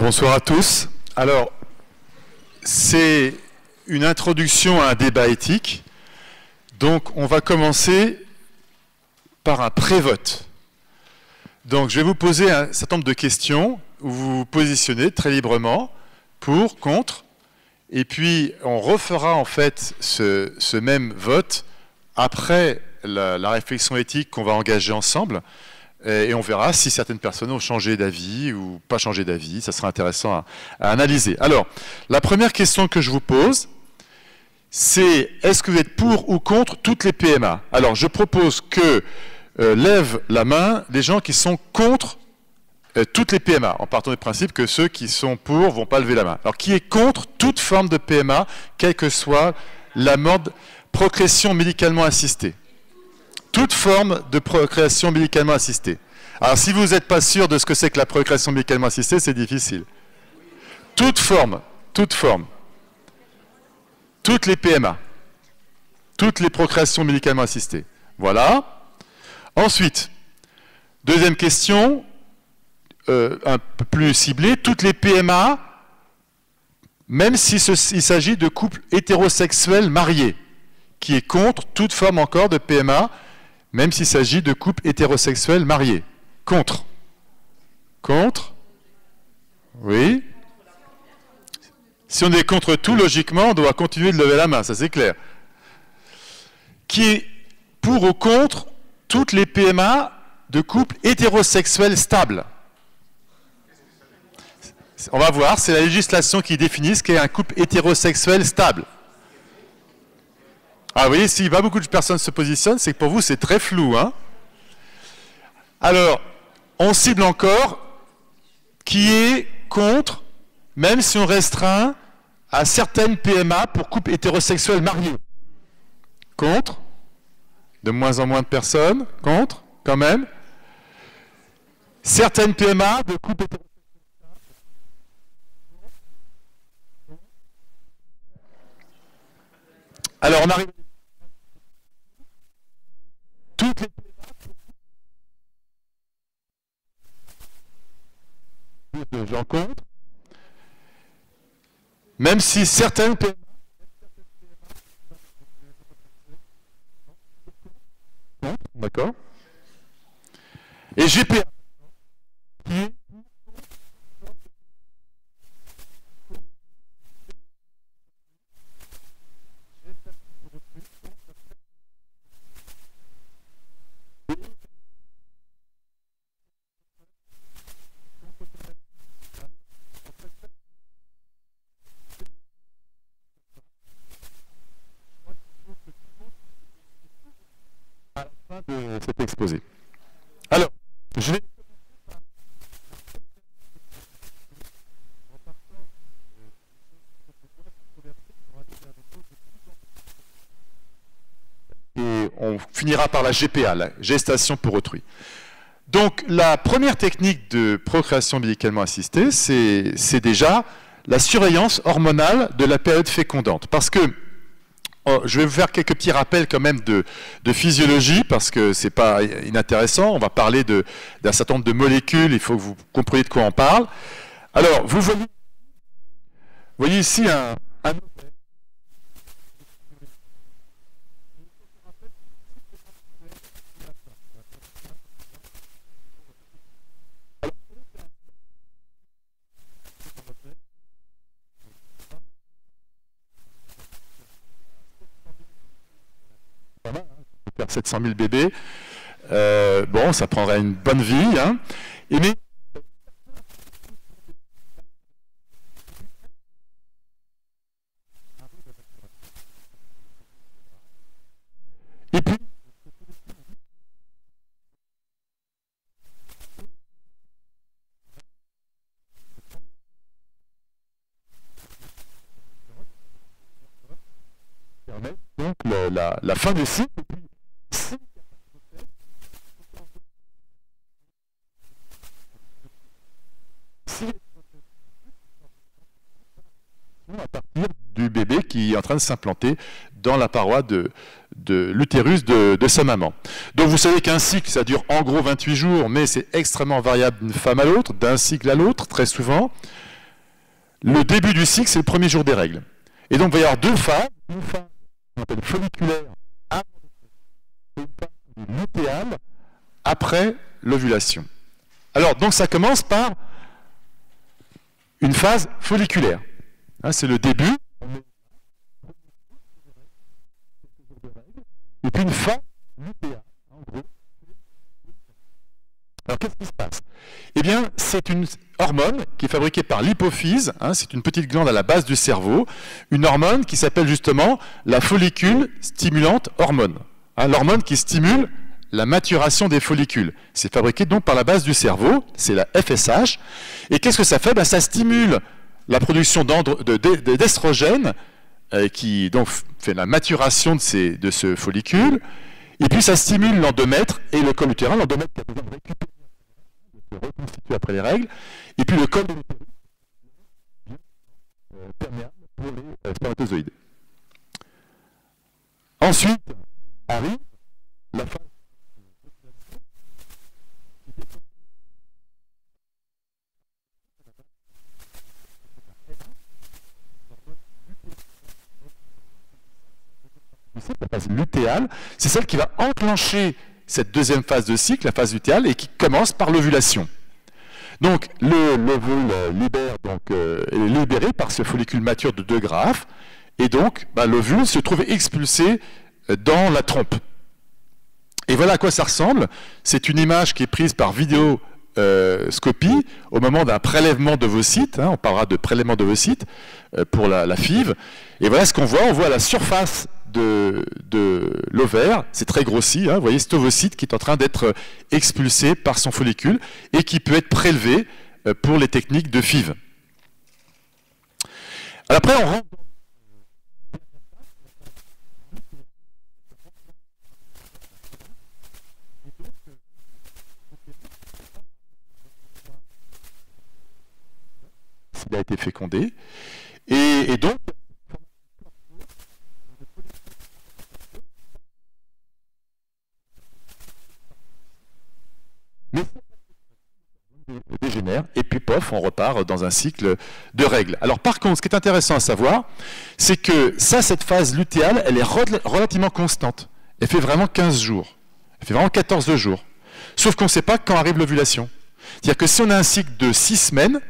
Bonsoir à tous. Alors, c'est une introduction à un débat éthique. Donc, on va commencer par un pré-vote. Donc, je vais vous poser un certain nombre de questions où vous vous positionnez très librement pour, contre, et puis on refera en fait ce même vote après la réflexion éthique qu'on va engager ensemble. Et on verra si certaines personnes ont changé d'avis ou pas changé d'avis. Ça sera intéressant à analyser. Alors, la première question que je vous pose, c'est est-ce que vous êtes pour ou contre toutes les PMA? Alors, je propose que lèvent la main les gens qui sont contre toutes les PMA, en partant du principe que ceux qui sont pour ne vont pas lever la main. Alors, qui est contre toute forme de PMA, quelle que soit la mode procréation médicalement assistée? Toute forme de procréation médicalement assistée. Alors, si vous n'êtes pas sûr de ce que c'est que la procréation médicalement assistée, c'est difficile. Toute forme, toutes les PMA, toutes les procréations médicalement assistées. Voilà. Ensuite, deuxième question, un peu plus ciblée, toutes les PMA, même s'il s'agit de couples hétérosexuels mariés, qui est contre toute forme encore de PMA, même s'il s'agit de couples hétérosexuels mariés. Contre. Contre. Oui. Si on est contre tout, logiquement, on doit continuer de lever la main, ça c'est clair. Qui est pour ou contre toutes les PMA de couples hétérosexuels stables? On va voir, c'est la législation qui définit ce qu'est un couple hétérosexuel stable. Ah oui, si pas beaucoup de personnes se positionnent, c'est que pour vous c'est très flou, hein? Alors, on cible encore qui est contre, même si on restreint à certaines PMA pour couples hétérosexuels mariés. Contre? De moins en moins de personnes. Contre? Quand même. Certaines PMA de couples hétérosexuels. Alors, on arrive. Toutes les PMA de gens contre, même si certaines PMA, d'accord, et GPA, de cet exposé. Alors, je vais... Et on finira par la GPA, la gestation pour autrui. Donc, la première technique de procréation médicalement assistée, c'est déjà la surveillance hormonale de la période fécondante. Parce que je vais vous faire quelques petits rappels quand même de physiologie, parce que c'est pas inintéressant. On va parler d'un certain nombre de molécules, il faut que vous compreniez de quoi on parle. Alors, vous voyez ici un faire 700 000 bébés, bon, ça prendrait une bonne vie, hein. Et puis, donc la fin du cycle. À partir du bébé qui est en train de s'implanter dans la paroi de l'utérus de sa maman. Donc vous savez qu'un cycle, ça dure en gros 28 jours, mais c'est extrêmement variable d'une femme à l'autre, d'un cycle à l'autre, très souvent. le début du cycle, c'est le premier jour des règles. Et donc, il va y avoir deux phases. Une phase qu'on appelle folliculaire avant et une phase lutéale après l'ovulation. Alors, donc, ça commence par une phase folliculaire. Hein, c'est le début. Et puis une phase lutéale. Alors, qu'est-ce qui se passe? Eh bien, c'est une hormone qui est fabriquée par l'hypophyse, hein, c'est une petite glande à la base du cerveau, une hormone qui s'appelle justement la follicule stimulante hormone. Hein, l'hormone qui stimule la maturation des follicules. C'est fabriqué donc par la base du cerveau, c'est la FSH. Et qu'est-ce que ça fait? Ben, ça stimule la production d'estrogène, qui donc fait la maturation de ce follicule, et puis ça stimule l'endomètre et le col utérin, l'endomètre qui a besoin de récupérer, de se reconstituer après les règles, et puis le col de l'utérus perméable pour les spermatozoïdes. Ensuite arrive la phase la phase lutéale, c'est celle qui va enclencher cette deuxième phase de cycle, la phase lutéale, et qui commence par l'ovulation. Donc l'ovule est libéré par ce follicule mature de 2 graphes, et donc l'ovule se trouve expulsé dans la trompe. Et voilà à quoi ça ressemble. C'est une image qui est prise par vidéoscopie au moment d'un prélèvement d'ovocytes. Hein, on parlera de prélèvement d'ovocytes pour la FIV. Et voilà ce qu'on voit. On voit la surface de l'ovaire, c'est très grossi, hein, vous voyez cet ovocyte qui est en train d'être expulsé par son follicule et qui peut être prélevé pour les techniques de FIV. Alors après, on rentre s'il a été fécondé, et donc mais dégénère, et puis pof, on repart dans un cycle de règles. Alors par contre, ce qui est intéressant à savoir, c'est que cette phase lutéale, elle est relativement constante. Elle fait vraiment 15 jours. Elle fait vraiment 14 jours. Sauf qu'on ne sait pas quand arrive l'ovulation. C'est-à-dire que si on a un cycle de 6 semaines,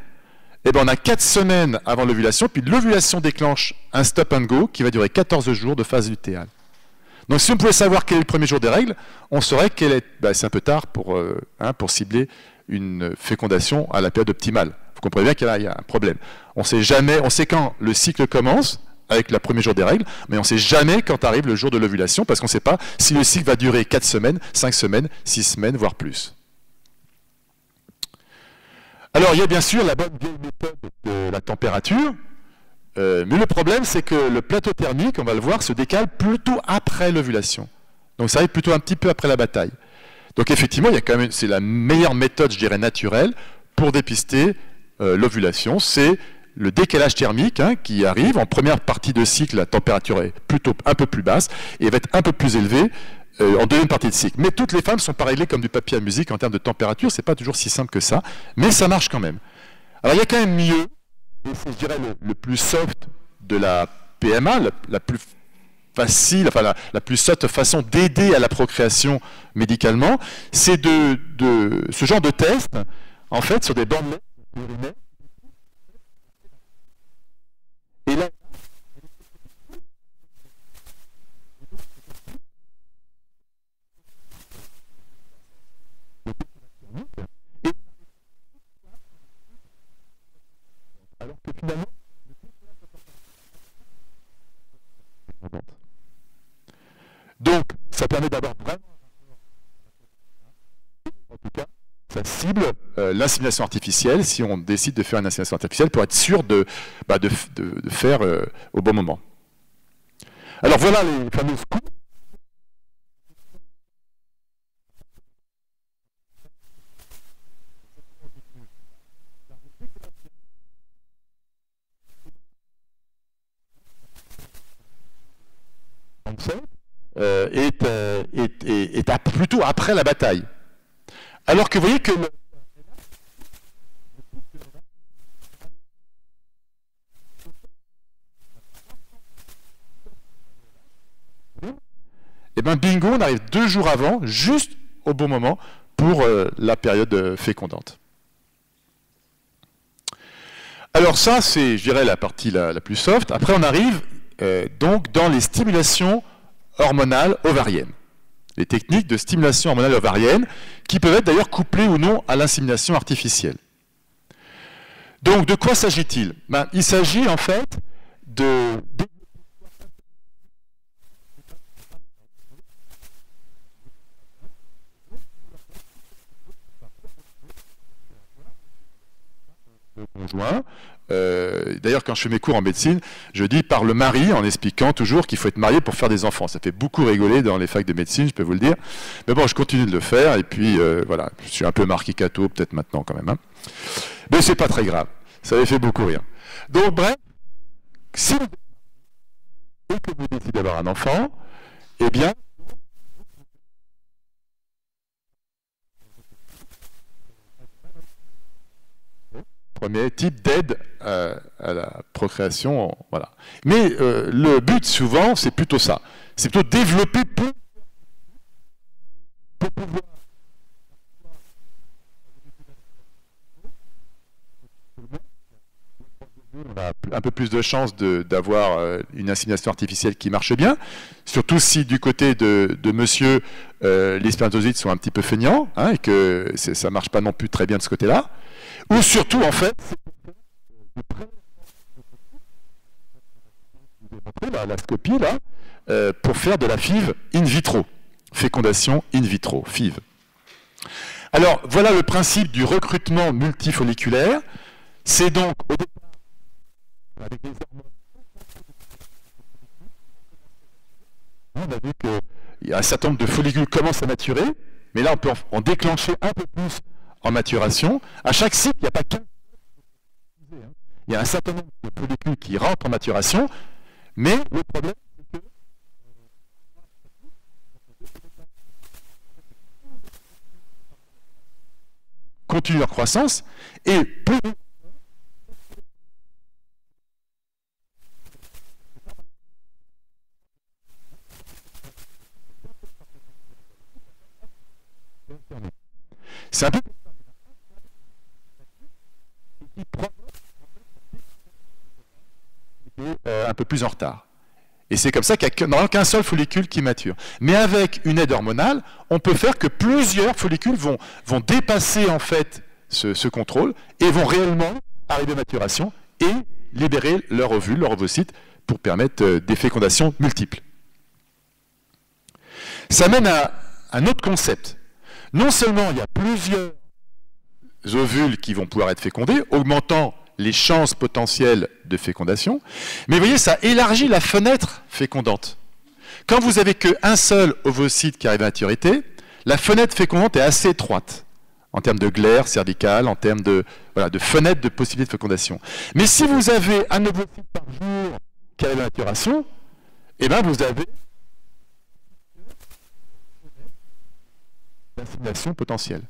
eh ben on a 4 semaines avant l'ovulation, puis l'ovulation déclenche un stop and go qui va durer 14 jours de phase lutéale. Donc si on pouvait savoir quel est le premier jour des règles, on saurait qu'elle est... c'est un peu tard pour cibler une fécondation à la période optimale. Vous comprenez bien qu'il y a un problème. On sait quand le cycle commence, avec le premier jour des règles, mais on ne sait jamais quand arrive le jour de l'ovulation, parce qu'on ne sait pas si le cycle va durer 4 semaines, 5 semaines, 6 semaines, voire plus. Alors il y a bien sûr la bonne vieille méthode de la température, mais le problème, c'est que le plateau thermique, on va le voir, se décale plutôt après l'ovulation. Donc ça arrive plutôt un petit peu après la bataille. Donc effectivement, c'est la meilleure méthode, je dirais, naturelle pour dépister l'ovulation. C'est le décalage thermique qui arrive. En première partie de cycle, la température est plutôt un peu plus basse et va être un peu plus élevée en deuxième partie de cycle. Mais toutes les femmes ne sont pas réglées comme du papier à musique en termes de température. C'est pas toujours si simple que ça, mais ça marche quand même. Alors il y a quand même mieux. Et c'est, je dirais, le plus soft de la PMA, la plus facile, enfin la plus soft façon d'aider à la procréation médicalement, c'est de ce genre de test, en fait, sur des bandes urinaires. Et là, alors que finalement, donc, ça permet d'avoir vraiment, en tout cas, ça cible l'insémination artificielle si on décide de faire une insémination artificielle pour être sûr de faire au bon moment. Alors voilà les fameuses coups. Est plutôt après la bataille. Alors que vous voyez que et bien bingo, on arrive 2 jours avant, juste au bon moment, pour la période fécondante. Alors ça, c'est, je dirais, la partie la plus soft. Après, on arrive donc dans les stimulations hormonales ovariennes. Les techniques de stimulation hormonale ovarienne, qui peuvent être d'ailleurs couplées ou non à l'insémination artificielle. Donc, de quoi s'agit-il? Il s'agit en fait de... conjoint. D'ailleurs, quand je fais mes cours en médecine, je dis par le mari, en expliquant toujours qu'il faut être marié pour faire des enfants. Ça fait beaucoup rigoler dans les facs de médecine, je peux vous le dire. Mais bon, je continue de le faire, et puis voilà, je suis un peu marqué catho, peut-être maintenant quand même. Hein. Mais c'est pas très grave, ça avait fait beaucoup rire. Donc bref, si vous décidez d'avoir un enfant, eh bien, premier type d'aide à la procréation, voilà. Mais le but souvent, c'est plutôt ça. C'est plutôt développer pour pouvoir on a un peu plus de chances d'avoir une insémination artificielle qui marche bien, surtout si du côté de monsieur, les spermatozoïdes sont un petit peu feignants, hein, et que ça ne marche pas non plus très bien de ce côté-là. Ou surtout, en fait, la scopie, là, pour faire de la FIV in vitro, fécondation in vitro, FIV. Alors, voilà le principe du recrutement multifolliculaire. C'est donc, au départ, avec les hormones, on a vu qu'il y a un certain nombre de follicules qui commencent à maturer, mais là, on peut en déclencher un peu plus en maturation. À chaque cycle, il n'y a pas qu'un. Il y a un certain nombre de follicules qui rentrent en maturation, mais le problème, c'est que continuent leur croissance, et plus c'est un peu un peu plus en retard. Et c'est comme ça qu'il n'y a qu'un seul follicule qui mature. Mais avec une aide hormonale, on peut faire que plusieurs follicules vont dépasser en fait ce contrôle et vont réellement arriver à maturation et libérer leur ovule, leur ovocyte, pour permettre des fécondations multiples. Ça mène à un autre concept. Non seulement il y a plusieurs ovules qui vont pouvoir être fécondés, augmentant les chances potentielles de fécondation, mais vous voyez, ça élargit la fenêtre fécondante. Quand vous n'avez qu'un seul ovocyte qui arrive à maturité, la fenêtre fécondante est assez étroite, en termes de glaire cervicale, en termes de fenêtre de possibilité de fécondation. Mais si vous avez un ovocyte par jour qui arrive à maturation, eh bien vous avez l'insémination potentielle.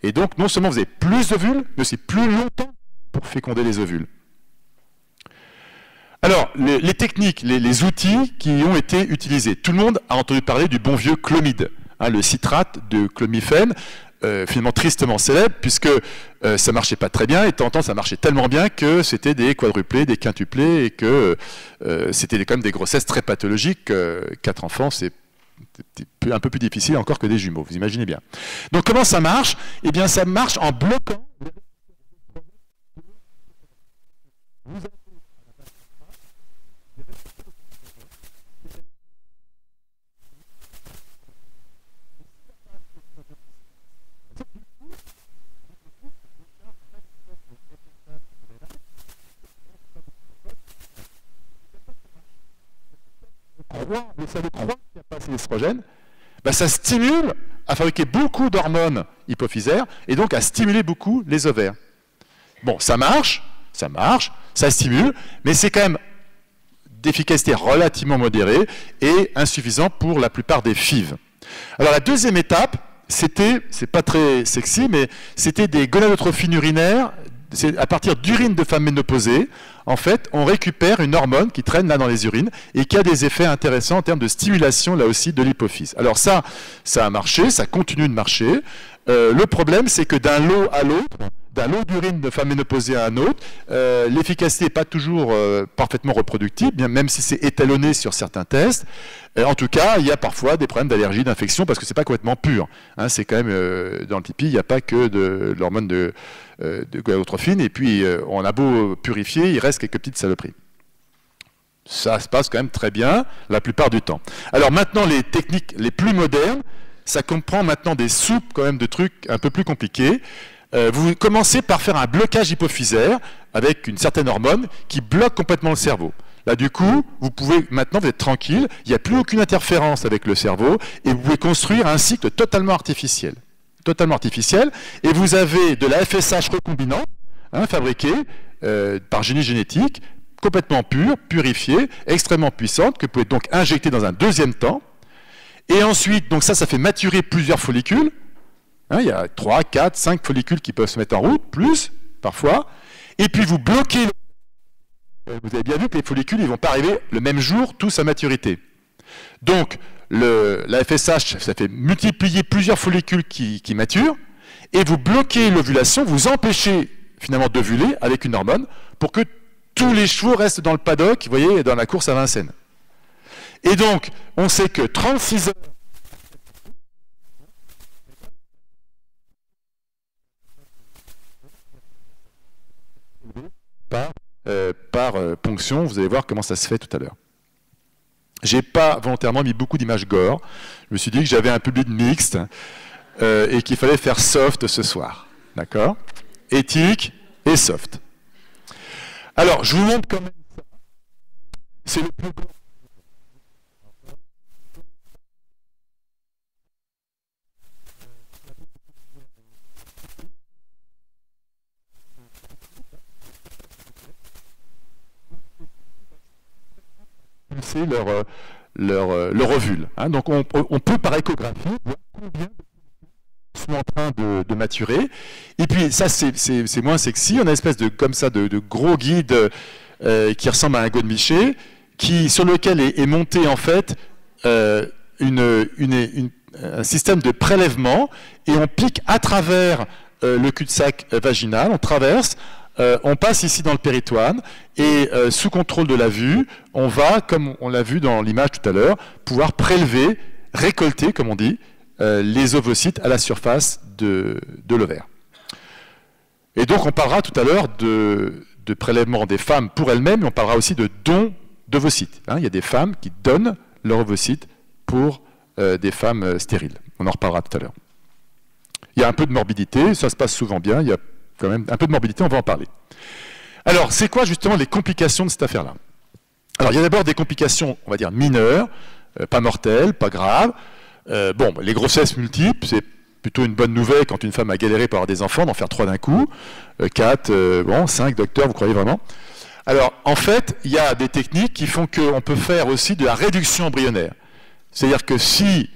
Et donc, non seulement vous avez plus d'ovules, mais c'est plus longtemps pour féconder les ovules. Alors, les techniques, les outils qui ont été utilisés. Tout le monde a entendu parler du bon vieux clomide, hein, le citrate de clomifène, finalement tristement célèbre, puisque ça ne marchait pas très bien, et de temps en temps ça marchait tellement bien que c'était des quadruplés, des quintuplés, et que c'était quand même des grossesses très pathologiques. 4 enfants, c'est un peu plus difficile encore que des jumeaux, vous imaginez bien. Donc comment ça marche? Eh bien ça marche en bloquant. Vous savez croire qu'il n'y a pas assez d'estrogène, ben ça stimule à fabriquer beaucoup d'hormones hypophysaires et donc à stimuler beaucoup les ovaires. Bon, ça marche, ça stimule, mais c'est quand même d'efficacité relativement modérée et insuffisant pour la plupart des FIV. Alors la deuxième étape, c'est pas très sexy, mais c'était des gonadotrophies urinaires c'est à partir d'urine de femmes ménopausées, en fait, on récupère une hormone qui traîne là dans les urines et qui a des effets intéressants en termes de stimulation, là aussi, de l'hypophyse. Alors ça a marché, ça continue de marcher. Le problème, c'est que d'un lot à l'autre, d'un lot d'urine de femmes ménopausées à un autre, l'efficacité n'est pas toujours parfaitement reproductible, bien, même si c'est étalonné sur certains tests. En tout cas, il y a parfois des problèmes d'allergie, d'infection, parce que c'est pas complètement pur. Hein, c'est quand même, dans le pipi, il n'y a pas que de l'hormone de gonadotrophine, et puis on a beau purifier, il reste quelques petites saloperies. Ça se passe quand même très bien la plupart du temps. Alors maintenant, les techniques les plus modernes, ça comprend maintenant des soupes quand même de trucs un peu plus compliqués. Vous commencez par faire un blocage hypophysaire avec une certaine hormone qui bloque complètement le cerveau. Là, du coup, vous pouvez maintenant, vous êtes tranquille, il n'y a plus aucune interférence avec le cerveau et vous pouvez construire un cycle totalement artificiel. Totalement artificiel. Et vous avez de la FSH recombinante, hein, fabriquée par génie génétique, complètement pure, purifiée, extrêmement puissante, que vous pouvez donc injecter dans un deuxième temps. Et ensuite, donc ça fait maturer plusieurs follicules. Hein, il y a 3, 4, 5 follicules qui peuvent se mettre en route, plus, parfois. Et puis vous bloquez. Vous avez bien vu que les follicules, ils ne vont pas arriver le même jour, tous à maturité. Donc, la FSH, ça fait multiplier plusieurs follicules qui maturent, et vous bloquez l'ovulation, vous empêchez finalement d'ovuler avec une hormone, pour que tous les chevaux restent dans le paddock, vous voyez, dans la course à Vincennes. Et donc, on sait que 36 heures par ponction, vous allez voir comment ça se fait tout à l'heure. J'ai pas volontairement mis beaucoup d'images gore. Je me suis dit que j'avais un public mixte et qu'il fallait faire soft ce soir. D'accord? Éthique et soft. Alors, je vous montre quand même ça. C'est le plus grand. C'est leur ovule. Hein. Donc on peut par échographie voir combien sont en train de maturer. Et puis ça c'est moins sexy. On a une espèce de comme ça de gros guide qui ressemble à un godemiché, sur lequel est monté en fait un système de prélèvement et on pique à travers le cul-de-sac vaginal, on traverse. On passe ici dans le péritoine et sous contrôle de la vue, on va, comme on l'a vu dans l'image tout à l'heure, pouvoir prélever, récolter, comme on dit, les ovocytes à la surface de l'ovaire. Et donc on parlera tout à l'heure de prélèvement des femmes pour elles-mêmes, mais on parlera aussi de dons d'ovocytes. Hein, il y a des femmes qui donnent leurs ovocytes pour des femmes stériles. On en reparlera tout à l'heure. Il y a un peu de morbidité, ça se passe souvent bien, il y a quand même un peu de morbidité, on va en parler. Alors, c'est quoi justement les complications de cette affaire-là? Alors, il y a d'abord des complications, on va dire, mineures, pas mortelles, pas graves. Bon, les grossesses multiples, c'est plutôt une bonne nouvelle quand une femme a galéré pour avoir des enfants, d'en faire 3 d'un coup, 4, bon, 5, docteur, vous croyez vraiment? Alors, en fait, il y a des techniques qui font qu'on peut faire aussi de la réduction embryonnaire. C'est-à-dire que si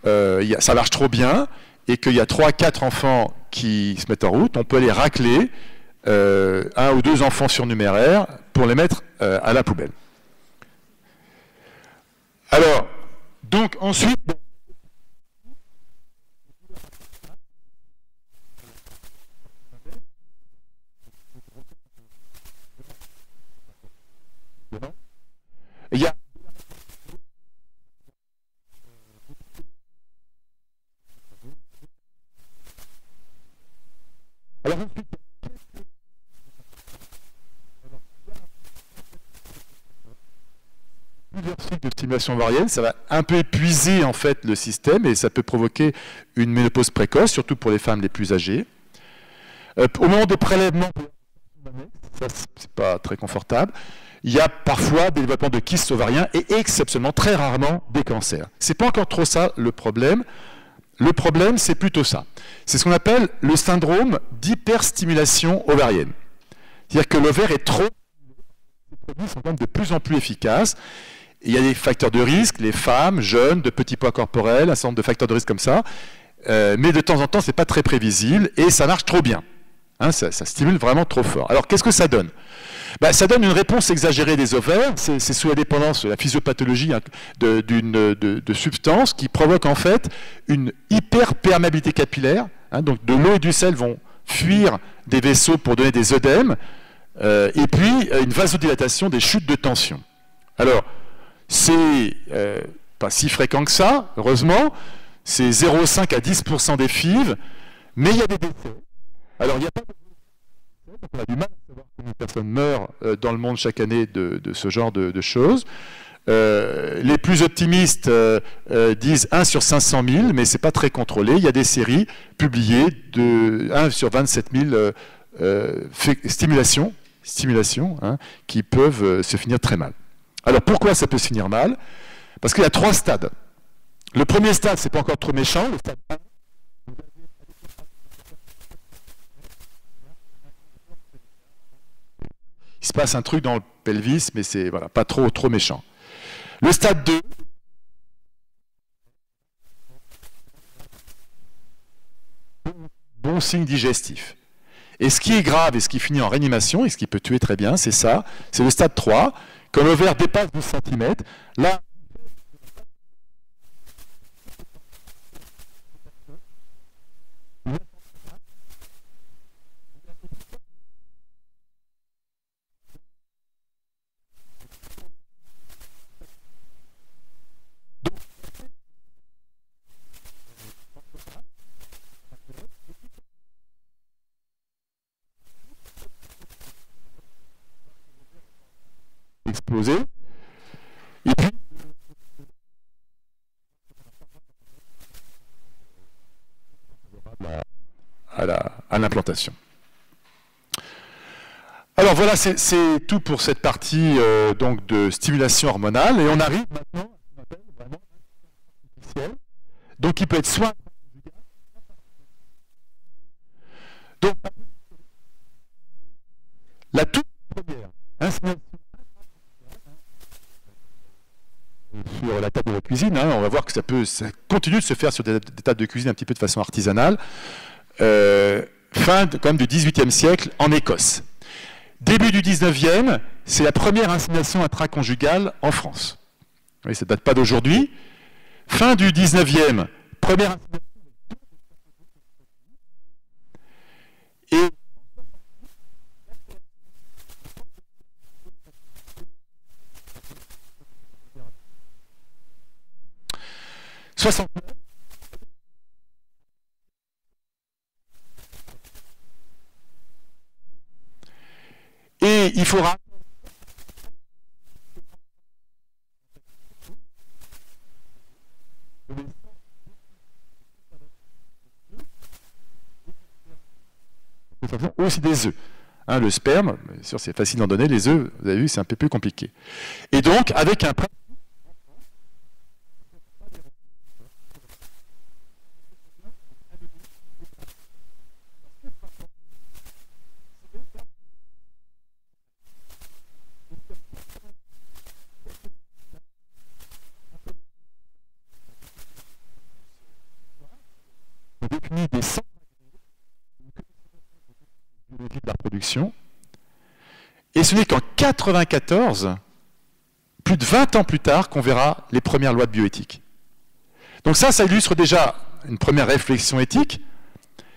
ça marche trop bien, et qu'il y a 3-4 enfants qui se mettent en route, on peut les racler 1 ou 2 enfants surnuméraires pour les mettre à la poubelle. Alors, donc ensuite... Il y a... Alors ensuite, plusieurs cycles de stimulation ovarienne, ça va un peu épuiser en fait le système et ça peut provoquer une ménopause précoce, surtout pour les femmes les plus âgées. Au moment des prélèvements, ça c'est pas très confortable. Il y a parfois des développements de kystes ovariens et exceptionnellement, très rarement, des cancers. C'est pas encore trop ça le problème. Le problème, c'est plutôt ça. C'est ce qu'on appelle le syndrome d'hyperstimulation ovarienne. C'est-à-dire que l'ovaire est trop... Les produits sont quand même de plus en plus efficaces. Et il y a des facteurs de risque, les femmes, jeunes, de petits poids corporels, un certain nombre de facteurs de risque comme ça. Mais de temps en temps, ce n'est pas très prévisible et ça marche trop bien. Hein, ça stimule vraiment trop fort. Alors, qu'est-ce que ça donne? Ben, ça donne une réponse exagérée des ovaires. C'est sous la dépendance de la physiopathologie de substances qui provoquent en fait une hyperperméabilité capillaire. Hein, donc, de l'eau et du sel vont fuir des vaisseaux pour donner des œdèmes. Et puis, une vasodilatation des chutes de tension. Alors, c'est pas si fréquent que ça, heureusement. C'est 0,5 à 10% des FIV, mais il y a des décès. Alors, il n'y a pas de... On a du mal à savoir combien de personnes meurent dans le monde chaque année de ce genre de choses. Les plus optimistes disent 1 sur 500 000, mais ce n'est pas très contrôlé. Il y a des séries publiées de 1 sur 27 000 stimulations hein, qui peuvent se finir très mal. Alors pourquoi ça peut se finir mal? Parce qu'il y a 3 stades. Le premier stade, c'est pas encore trop méchant. Le stade 1, il se passe un truc dans le pelvis, mais c'est voilà, pas trop méchant. Le stade 2, bon signe digestif. Et ce qui est grave et ce qui finit en réanimation, et ce qui peut tuer très bien, c'est ça, c'est le stade 3, quand l'ovaire dépasse 12 cm, là, explosé. Et puis, à l'implantation. Alors voilà, c'est tout pour cette partie donc de stimulation hormonale. Et on arrive maintenant à ce qu'on appelle vraiment artificiel. Donc il peut être soit... Donc, la toute première inspiration sur la table de la cuisine, hein, on va voir que ça continue de se faire sur des tables de cuisine un petit peu de façon artisanale, fin quand même du XVIIIe siècle en Écosse. Début du XIXe, c'est la première insémination intraconjugale en France. Oui, ça ne date pas d'aujourd'hui. Fin du XIXe, première insémination. Et et il faudra aussi des œufs. Hein, le sperme, bien sûr c'est facile d'en donner, les œufs, vous avez vu, c'est un peu plus compliqué. Et donc, avec un défini des centres biologiques de la reproduction. Et ce n'est qu'en 1994, plus de 20 ans plus tard, qu'on verra les premières lois de bioéthique. Donc ça illustre déjà une première réflexion éthique,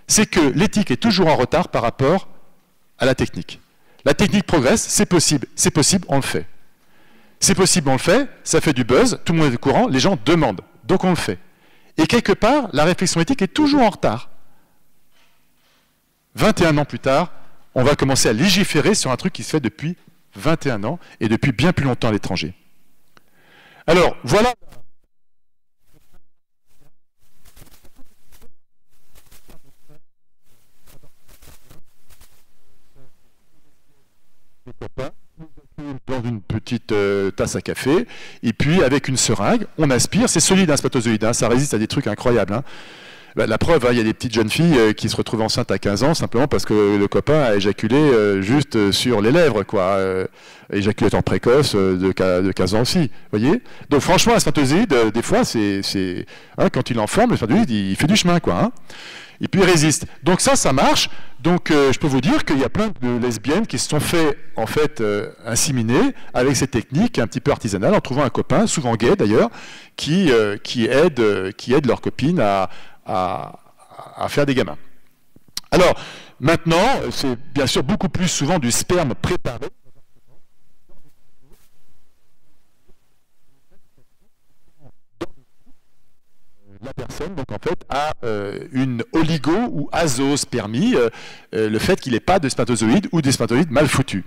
c'est que l'éthique est toujours en retard par rapport à la technique. La technique progresse, c'est possible, on le fait. C'est possible, on le fait, ça fait du buzz, tout le monde est au courant, les gens demandent, donc on le fait. Et quelque part, la réflexion éthique est toujours en retard. 21 ans plus tard, on va commencer à légiférer sur un truc qui se fait depuis 21 ans et depuis bien plus longtemps à l'étranger. Alors, voilà. Dans une petite tasse à café, et puis avec une seringue, on aspire, c'est solide un spermatozoïde, hein, ça résiste à des trucs incroyables. Hein. Bah, la preuve, hein, il y a des petites jeunes filles qui se retrouvent enceintes à 15 ans simplement parce que le copain a éjaculé juste sur les lèvres, quoi. Éjaculateur précoce de 15 ans aussi, voyez. Donc franchement, un spermatozoïde, des fois, c'est hein, quand il en forme, le spermatozoïde, il fait du chemin, quoi. Hein. Et puis ils résistent. Donc ça marche. Donc je peux vous dire qu'il y a plein de lesbiennes qui se sont fait en fait inséminer avec ces techniques un petit peu artisanales en trouvant un copain, souvent gay d'ailleurs, qui aide leur copine à faire des gamins. Alors maintenant, c'est bien sûr beaucoup plus souvent du sperme préparé. La personne, donc en fait, a une oligo- ou azoospermie, le fait qu'il n'ait pas de spermatozoïdes ou des spermatozoïdes mal foutus.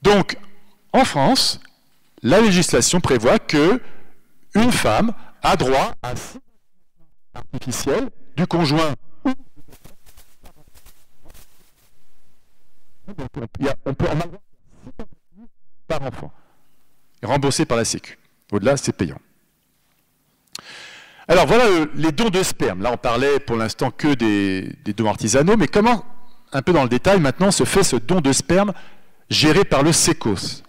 Donc, en France, la législation prévoit que une femme a droit à 6 artificiels du conjoint. On peut en avoir 6 par enfant, remboursé par la Sécu. Au-delà, c'est payant. Alors voilà les dons de sperme. Là, on parlait pour l'instant que des dons artisanaux, mais comment, un peu dans le détail, maintenant se fait ce don de sperme géré par le SECOS?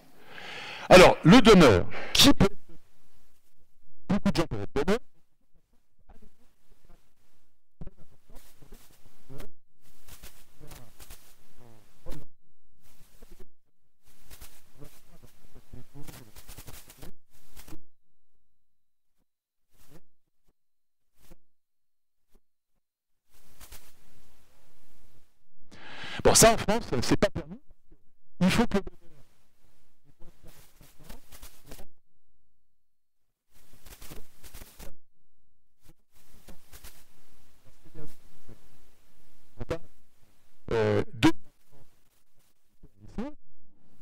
Alors, le donneur, qui peut... Beaucoup de gens peuvent être donneurs. Bon, ça en France, c'est pas permis. Il faut que le donneur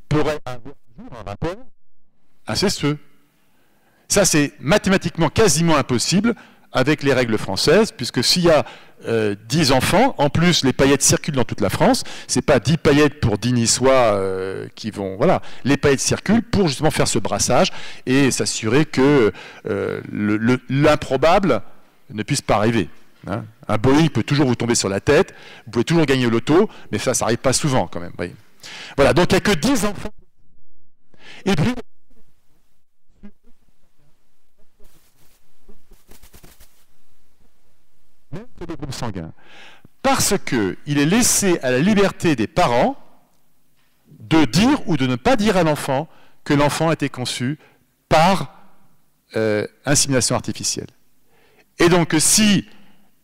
pourrait avoir un jour un rapport incestueux. Ça, c'est mathématiquement quasiment impossible avec les règles françaises, puisque s'il y a 10 enfants, en plus les paillettes circulent dans toute la France, c'est pas 10 paillettes pour 10 Niçois qui vont... Voilà, les paillettes circulent pour justement faire ce brassage et s'assurer que l'improbable ne puisse pas arriver. Hein. Un Boeing peut toujours vous tomber sur la tête, vous pouvez toujours gagner au loto, mais ça n'arrive pas souvent quand même. Oui. Voilà, donc il n'y a que 10 enfants. Et puis... même que les groupes sanguins. Parce qu'il est laissé à la liberté des parents de dire ou de ne pas dire à l'enfant que l'enfant a été conçu par insémination artificielle. Et donc, si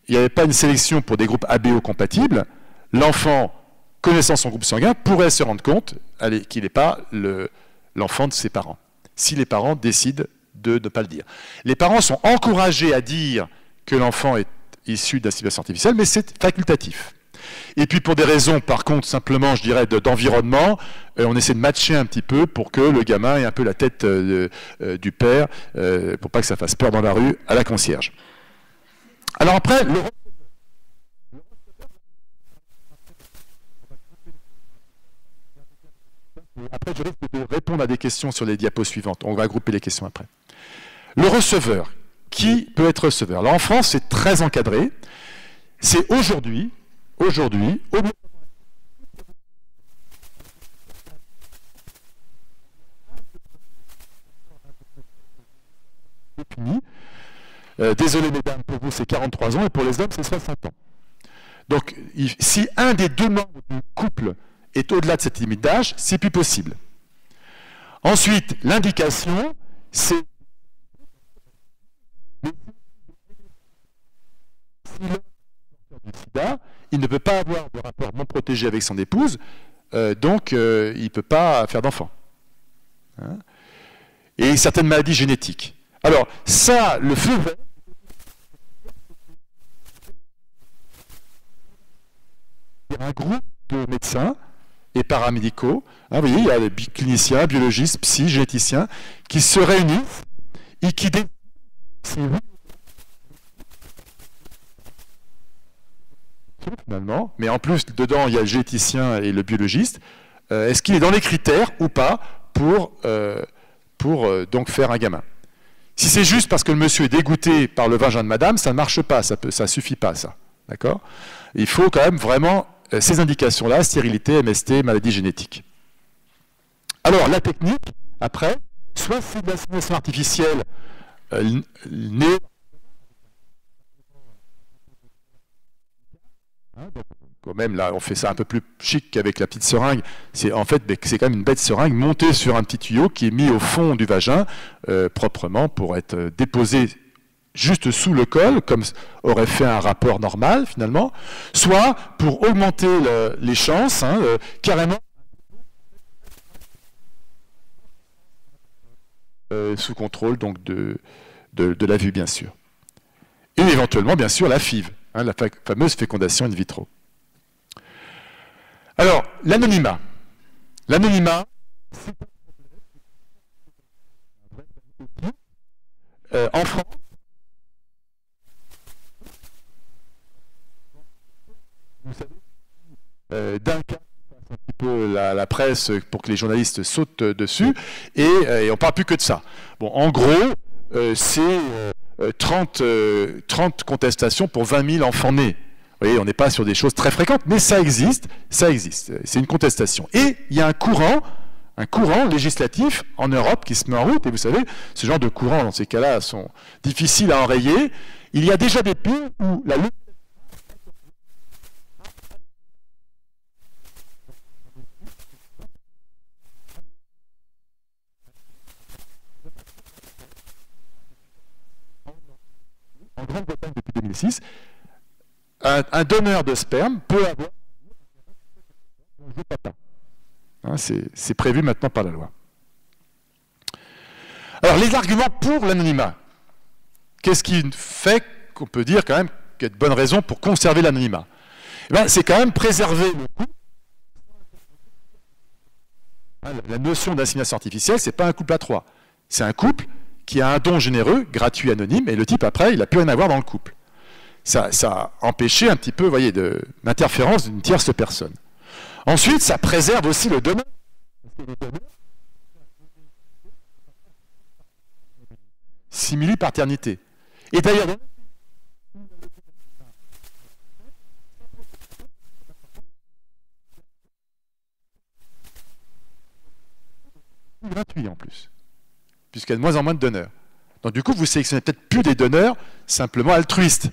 il n'y avait pas une sélection pour des groupes ABO compatibles, l'enfant, connaissant son groupe sanguin, pourrait se rendre compte qu'il n'est pas l'enfant de ses parents, si les parents décident de ne pas le dire. Les parents sont encouragés à dire que l'enfant est issu d'insémination artificielle, mais c'est facultatif. Et puis pour des raisons, par contre, simplement, je dirais, d'environnement, on essaie de matcher un petit peu pour que le gamin ait un peu la tête du père, pour pas que ça fasse peur dans la rue à la concierge. Alors après, après, je risque de répondre à des questions sur les diapos suivantes. On va grouper les questions après. Le receveur. Qui peut être receveur? Alors en France, c'est très encadré. C'est aujourd'hui, désolé mesdames, pour vous c'est 43 ans et pour les hommes c'est 60 ans. Donc si un des deux membres du couple est au-delà de cette limite d'âge, c'est plus possible. Ensuite, l'indication, c'est si l'homme est du sida, il ne peut pas avoir de rapport non protégé avec son épouse, donc il ne peut pas faire d'enfant. Hein? Et certaines maladies génétiques. Alors, ça, le feu vert, il y a un groupe de médecins et paramédicaux, hein, vous voyez, il y a des cliniciens, biologistes, psy, généticiens, qui se réunissent et qui décident finalement, mais en plus, dedans, il y a le généticien et le biologiste. Est-ce qu'il est dans les critères ou pas pour donc faire un gamin? Si c'est juste parce que le monsieur est dégoûté par le vagin de madame, ça ne marche pas, ça ne suffit pas, ça. D'accord? Il faut quand même vraiment ces indications-là, stérilité, MST, maladie génétique. Alors, la technique, après, soit c'est de l'insémination artificielle née Hein, donc, quand même, là, on fait ça un peu plus chic qu'avec la petite seringue. En fait, c'est quand même une bête seringue montée sur un petit tuyau qui est mis au fond du vagin, proprement, pour être déposé juste sous le col, comme aurait fait un rapport normal, finalement, soit pour augmenter les chances, hein, carrément, sous contrôle donc de la vue, bien sûr. Et éventuellement, bien sûr, la FIV, hein, la fameuse fécondation in vitro. Alors, l'anonymat. L'anonymat, en France, vous savez, d'un cas, un petit peu la presse pour que les journalistes sautent dessus, et on ne parle plus que de ça. Bon, en gros, c'est 30 contestations pour 20 000 enfants nés. Vous voyez, on n'est pas sur des choses très fréquentes, mais ça existe, c'est une contestation. Et il y a un courant législatif en Europe qui se met en route, et vous savez, ce genre de courants, dans ces cas-là, sont difficiles à enrayer. Il y a déjà des pays où la loi en Grande-Bretagne depuis 2006, un donneur de sperme peut avoir un papa. Hein, c'est prévu maintenant par la loi. Alors, les arguments pour l'anonymat. Qu'est-ce qui fait qu'on peut dire quand même qu'il y a de bonnes raisons pour conserver l'anonymat? C'est quand même préserver le couple. La notion d'insémination artificielle, c'est pas un couple à trois. C'est un couple qui a un don généreux, gratuit, anonyme, et le type, après, il n'a plus rien à voir dans le couple. Ça a empêché un petit peu, vous voyez, l'interférence d'une tierce personne. Ensuite, ça préserve aussi le donneur. Simili-paternité. Et d'ailleurs, gratuit en plus, puisqu'il y a de moins en moins de donneurs. Donc du coup, vous sélectionnez peut-être plus des donneurs simplement altruistes.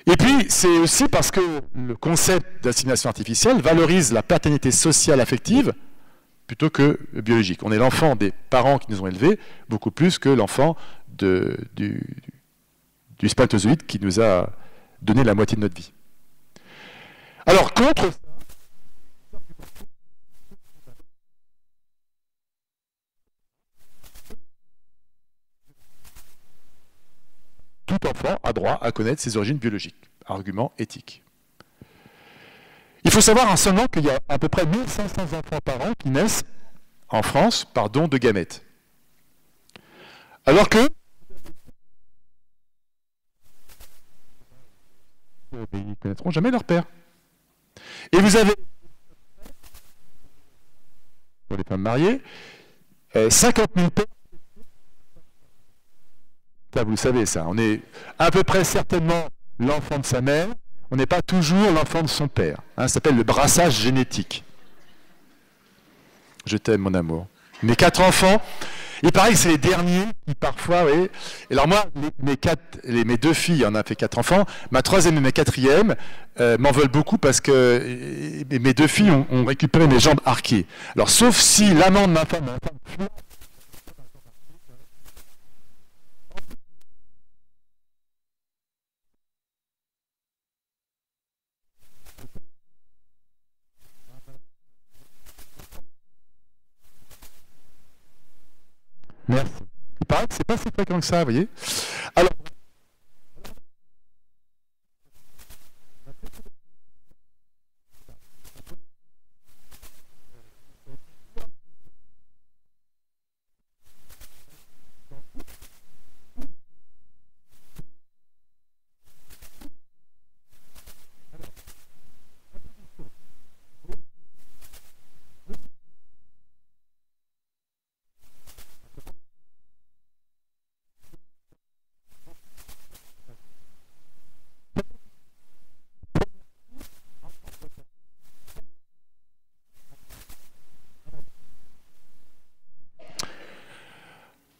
Et puis, c'est aussi parce que le concept d'insémination artificielle valorise la paternité sociale affective plutôt que biologique. On est l'enfant des parents qui nous ont élevés, beaucoup plus que l'enfant du spermatozoïde qui nous a donné la moitié de notre vie. Alors, contre ça, tout enfant a droit à connaître ses origines biologiques. Argument éthique. Il faut savoir en seulement qu'il y a à peu près 1500 enfants par an qui naissent en France par don de gamètes. Alors que ils ne connaîtront jamais leur père. Et vous avez, pour les femmes mariées, 50 000 pères. Ça, vous le savez, ça. On est à peu près certainement l'enfant de sa mère, on n'est pas toujours l'enfant de son père. Hein, ça s'appelle le brassage génétique. Je t'aime, mon amour. Mes 4 enfants, il paraît que c'est les derniers qui parfois, oui. Et alors moi, mes 2 filles, on a fait 4 enfants, ma 3e et ma 4e m'en veulent beaucoup parce que mes 2 filles ont récupéré mes jambes arquées. Alors sauf si l'amant de ma femme merci. Il paraît que c'est pas si fréquent que ça, vous voyez. Alors,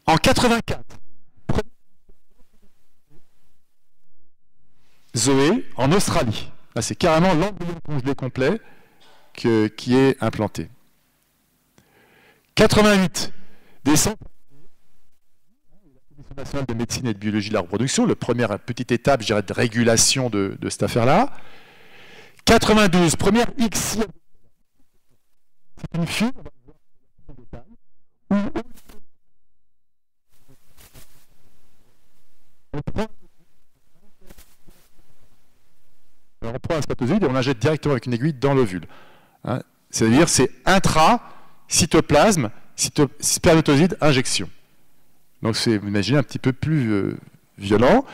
en 84, Zoé en Australie. Là, c'est carrément l'embryon congelé complet qui est implanté. 88, des centres nationale de médecine et de biologie de la reproduction, la première petite étape, je dirais, de régulation de cette affaire-là. 92, première XI. C'est une fille, où on prend un spermatozoïde et on l'injecte directement avec une aiguille dans l'ovule. Hein, c'est-à-dire c'est intra-cytoplasme, spermatozoïde, injection. Donc c'est, vous imaginez, un petit peu plus violent.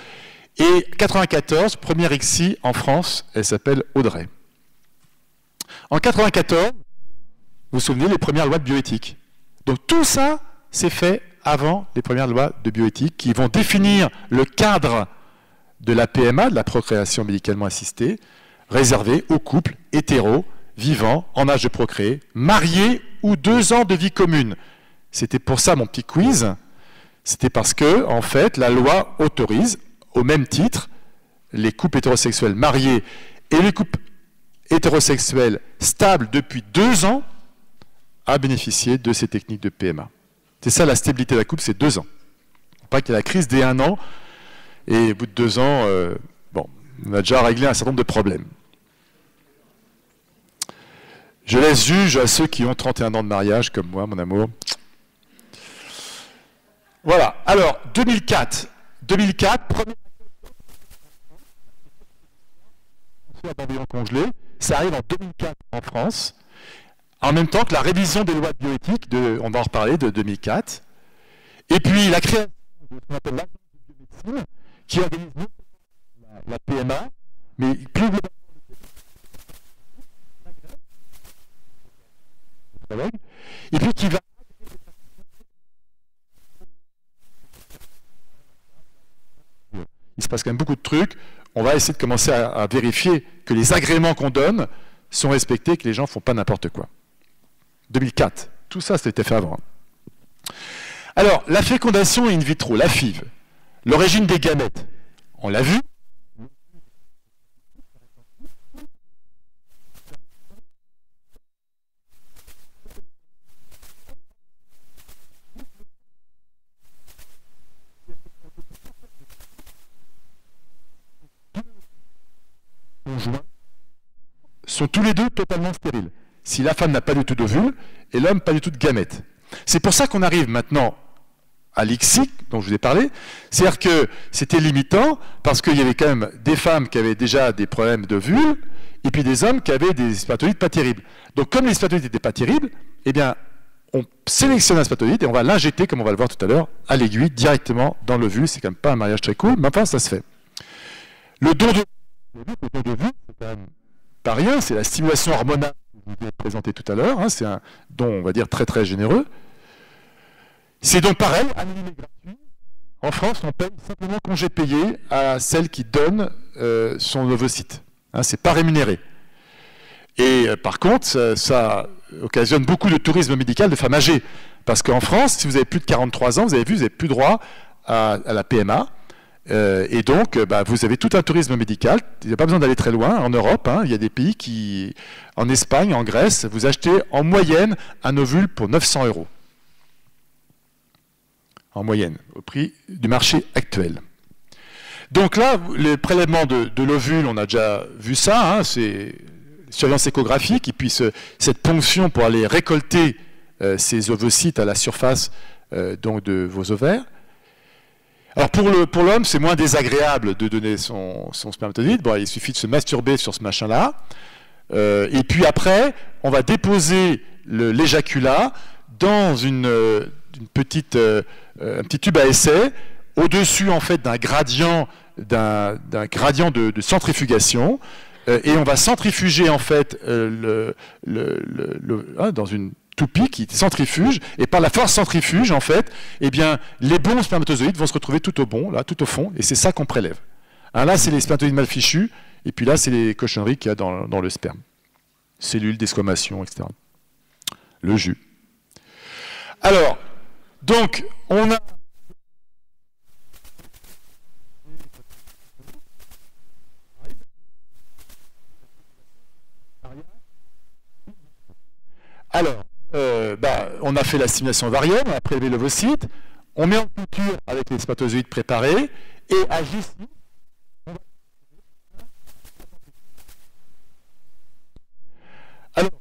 Et 94, première ICSI en France, elle s'appelle Audrey. En 94, vous vous souvenez, les premières lois de bioéthique. Donc tout ça, c'est fait avant les premières lois de bioéthique qui vont définir le cadre de la PMA, de la procréation médicalement assistée, réservé aux couples hétéros, vivants, en âge de procréer, mariés ou 2 ans de vie commune. C'était pour ça mon petit quiz. C'était parce que, en fait, la loi autorise, au même titre, les couples hétérosexuels mariés et les couples hétérosexuels stables depuis 2 ans à bénéficier de ces techniques de PMA. C'est ça la stabilité de la couple, c'est 2 ans. Pas qu'il y a la crise des 1 an, et au bout de 2 ans, bon, on a déjà réglé un certain nombre de problèmes. Je laisse juge à ceux qui ont 31 ans de mariage, comme moi, mon amour. Voilà, alors 2004, premier d'embryon congelé, ça arrive en 2004 en France, en même temps que la révision des lois de bioéthique, on va en reparler, de 2004, et puis la création de ce qu'on appelle l'agence de biomédecine, qui organise la PMA, mais plus globalement, et puis qui va il se passe quand même beaucoup de trucs. On va essayer de commencer à vérifier que les agréments qu'on donne sont respectés, que les gens ne font pas n'importe quoi. 2004, tout ça, c'était fait avant. Alors, la fécondation in vitro, la FIV, l'origine des gamètes, on l'a vu. Sont tous les deux totalement stériles. Si la femme n'a pas du tout d'ovule et l'homme pas du tout de gamètes. C'est pour ça qu'on arrive maintenant à l'ICSI, dont je vous ai parlé. C'est-à-dire que c'était limitant parce qu'il y avait quand même des femmes qui avaient déjà des problèmes d'ovule et puis des hommes qui avaient des spermatozoïdes pas terribles. Donc comme les spermatozoïdes n'étaient pas terribles, eh bien, on sélectionne un spermatozoïde et on va l'injecter, comme on va le voir tout à l'heure, à l'aiguille, directement dans l'ovule. C'est quand même pas un mariage très cool, mais enfin, ça se fait. Le don de vue, c'est quand même pas rien, c'est la stimulation hormonale que je vous ai présentée tout à l'heure, hein, c'est un don, on va dire, très très généreux. C'est donc pareil, anonyme et gratuit. En France, on paye simplement congé payé à celle qui donne son ovocyte. Hein, c'est pas rémunéré. Et par contre, ça occasionne beaucoup de tourisme médical de femmes âgées. Parce qu'en France, si vous avez plus de 43 ans, vous avez vu, vous n'avez plus droit à la PMA. Et donc, vous avez tout un tourisme médical. Il n'y a pas besoin d'aller très loin. En Europe, hein, il y a des pays qui, en Espagne, en Grèce, vous achetez en moyenne un ovule pour 900 €. En moyenne, au prix du marché actuel. Donc là, les prélèvements de l'ovule, on a déjà vu ça, hein, c'est surveillance échographique, et puis cette ponction pour aller récolter ces ovocytes à la surface donc de vos ovaires. Alors pour l'homme, c'est moins désagréable de donner son spermatozoïde. Bon, il suffit de se masturber sur ce machin-là. Et puis après, on va déposer l'éjaculat dans un petit tube à essai, au-dessus en fait d'un gradient de centrifugation. Et on va centrifuger en fait dans une toupie qui centrifuge, et par la force centrifuge, en fait, eh bien, les bons spermatozoïdes vont se retrouver tout au fond, et c'est ça qu'on prélève. Alors là, c'est les spermatozoïdes mal fichus, et puis là, c'est les cochonneries qu'il y a dans le sperme. Cellules, desquamation, etc. Le jus. Alors, donc, on a... Alors, on a fait la stimulation ovarienne, on a prélevé l'ovocyte, on met en culture avec les spermatozoïdes préparés, et à juste alors,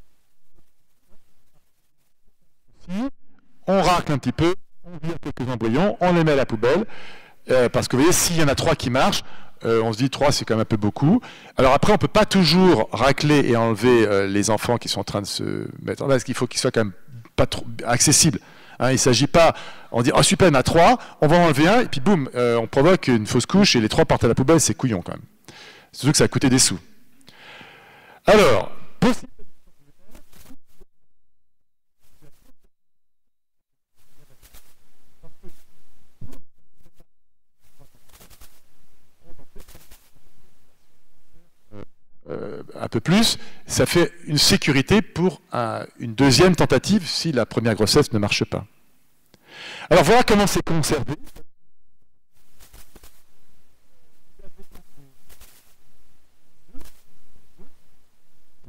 on racle un petit peu, on vire quelques embryons, on les met à la poubelle, parce que vous voyez, s'il y en a 3 qui marchent, on se dit 3 c'est quand même un peu beaucoup. Alors après, on ne peut pas toujours racler et enlever les enfants qui sont en train de se mettre en place, parce qu'il faut qu'ils soient quand même pas trop accessibles. Hein, il ne s'agit pas, on dit, oh super, il y en a 3, on va en enlever un, et puis boum, on provoque une fausse couche, et les 3 partent à la poubelle, c'est couillon quand même. Surtout que ça a coûté des sous. Alors, un peu plus, ça fait une sécurité pour une deuxième tentative si la première grossesse ne marche pas. Alors voilà comment c'est conservé.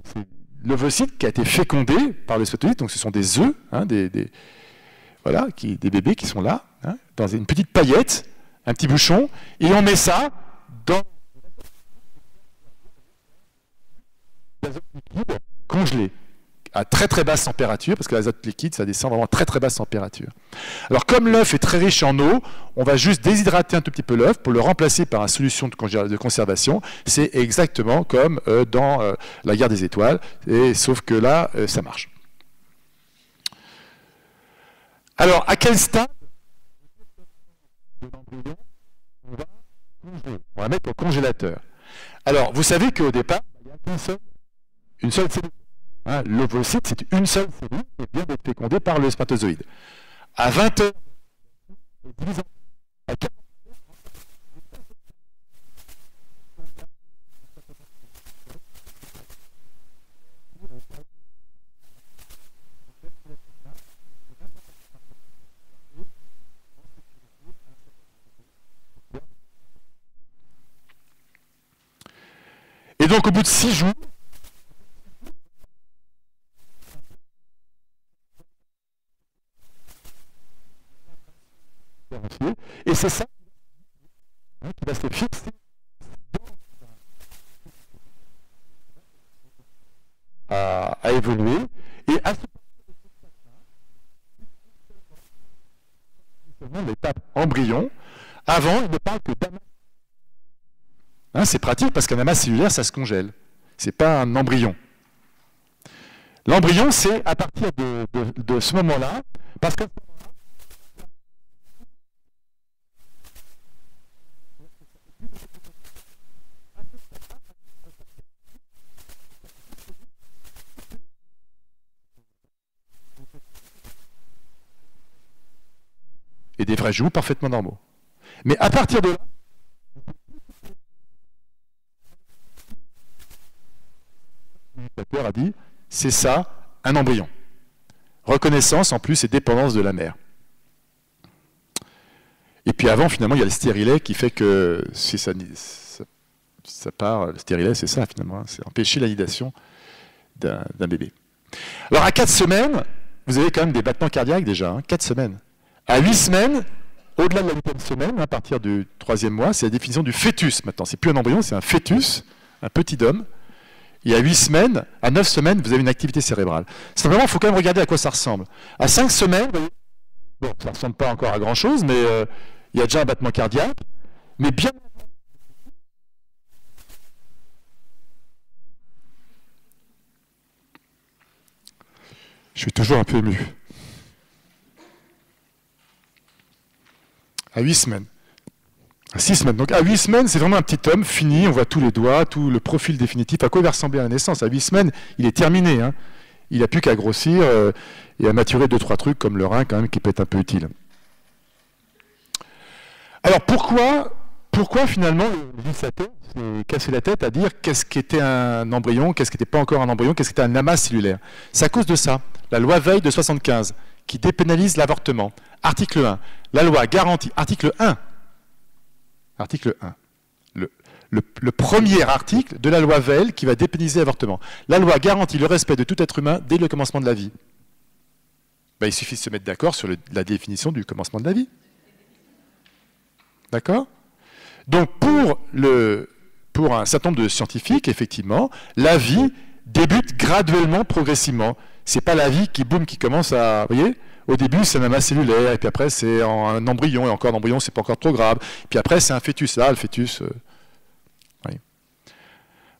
C'est l'ovocyte qui a été fécondé par le spermatozoïde, donc ce sont des œufs, hein, voilà, des bébés qui sont là, hein, dans une petite paillette, un petit bouchon, et on met ça dans l'azote liquide congelé à très très basse température, parce que l'azote liquide, ça descend vraiment à très très basse température. Alors comme l'œuf est très riche en eau, on va juste déshydrater un tout petit peu l'œuf pour le remplacer par une solution de conservation. C'est exactement comme dans la guerre des étoiles, et, sauf que là, ça marche. Alors, à quel stade de l'embryon on va congeler? On va mettre au congélateur. Alors, vous savez qu'au départ, il y a une seule cellule. Hein, l'ovocyte, c'est une seule cellule qui vient d'être fécondée par le spermatozoïde. À 20 heures, à 40 et donc au bout de 6 jours, et c'est ça qui va se fixer à évoluer, et à ce moment l'étape embryon. Avant, il ne parle que d'amas. Hein, c'est pratique parce qu'un amas cellulaire, ça se congèle. C'est pas un embryon. L'embryon, c'est à partir de ce moment-là, parce que et des vrais joues parfaitement normaux. Mais à partir de là, l'utilisateur a dit, c'est ça, un embryon. Reconnaissance en plus et dépendance de la mère. Et puis avant, finalement, il y a le stérilet qui fait que si ça part, le stérilet, c'est ça finalement, hein, c'est empêcher l'anidation d'un bébé. Alors à 4 semaines, vous avez quand même des battements cardiaques déjà, hein, 4 semaines. À 8 semaines, au-delà de la 8e semaine, à partir du 3e mois, c'est la définition du fœtus maintenant. C'est plus un embryon, c'est un fœtus, un petit homme. Et à 8 semaines, à 9 semaines, vous avez une activité cérébrale. Simplement, il faut quand même regarder à quoi ça ressemble. À 5 semaines, bon, ça ne ressemble pas encore à grand-chose, mais il y a déjà un battement cardiaque. Mais bien... Je suis toujours un peu ému. À 8 semaines. À 6 semaines. Donc à 8 semaines, c'est vraiment un petit homme fini, on voit tous les doigts, tout le profil définitif, à quoi il va ressembler à la naissance. À 8 semaines, il est terminé. Hein. Il n'a plus qu'à grossir et à maturer 2-3 trucs comme le rein quand même qui peut être un peu utile. Alors pourquoi finalement le législateur s'est cassé la tête à dire qu'est-ce qu'était un embryon, qu'est-ce qui n'était pas encore un embryon, qu'est-ce qui était un amas cellulaire? C'est à cause de ça. La loi Veil de 75 qui dépénalise l'avortement. Article 1. La loi garantit. Article 1. Article 1. Le premier article de la loi Veil qui va dépénaliser l'avortement. La loi garantit le respect de tout être humain dès le commencement de la vie. Ben, il suffit de se mettre d'accord sur la définition du commencement de la vie. D'accord? Donc, pour un certain nombre de scientifiques, effectivement, la vie débute graduellement, progressivement. C'est pas la vie qui, boum, qui commence à... Vous voyez? Au début, c'est un amas cellulaire, et puis après, c'est un embryon, et encore un embryon, c'est pas encore trop grave. Puis après, c'est un fœtus. Là, le fœtus... oui.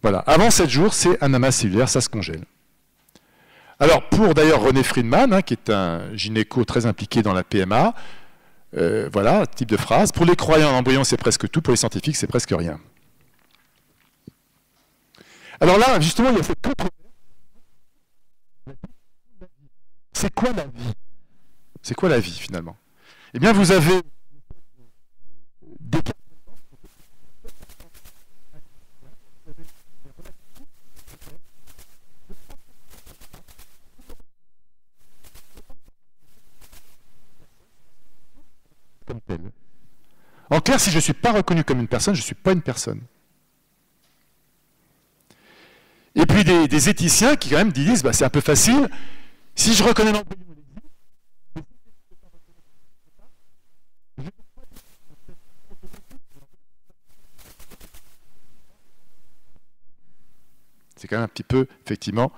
Voilà. Avant 7 jours, c'est un amas cellulaire, ça se congèle. Alors, pour d'ailleurs René Friedman, hein, qui est un gynéco très impliqué dans la PMA, voilà, type de phrase. Pour les croyants, l'embryon, c'est presque tout. Pour les scientifiques, c'est presque rien. Alors là, justement, il y a cette controverse. C'est quoi la vie? C'est quoi la vie, finalement? Eh bien, vous avez des cas comme tel. En clair, si je ne suis pas reconnu comme une personne, je ne suis pas une personne. Et puis des éthiciens qui quand même disent, bah, c'est un peu facile, si je reconnais l'embryon, c'est quand même un petit peu, effectivement,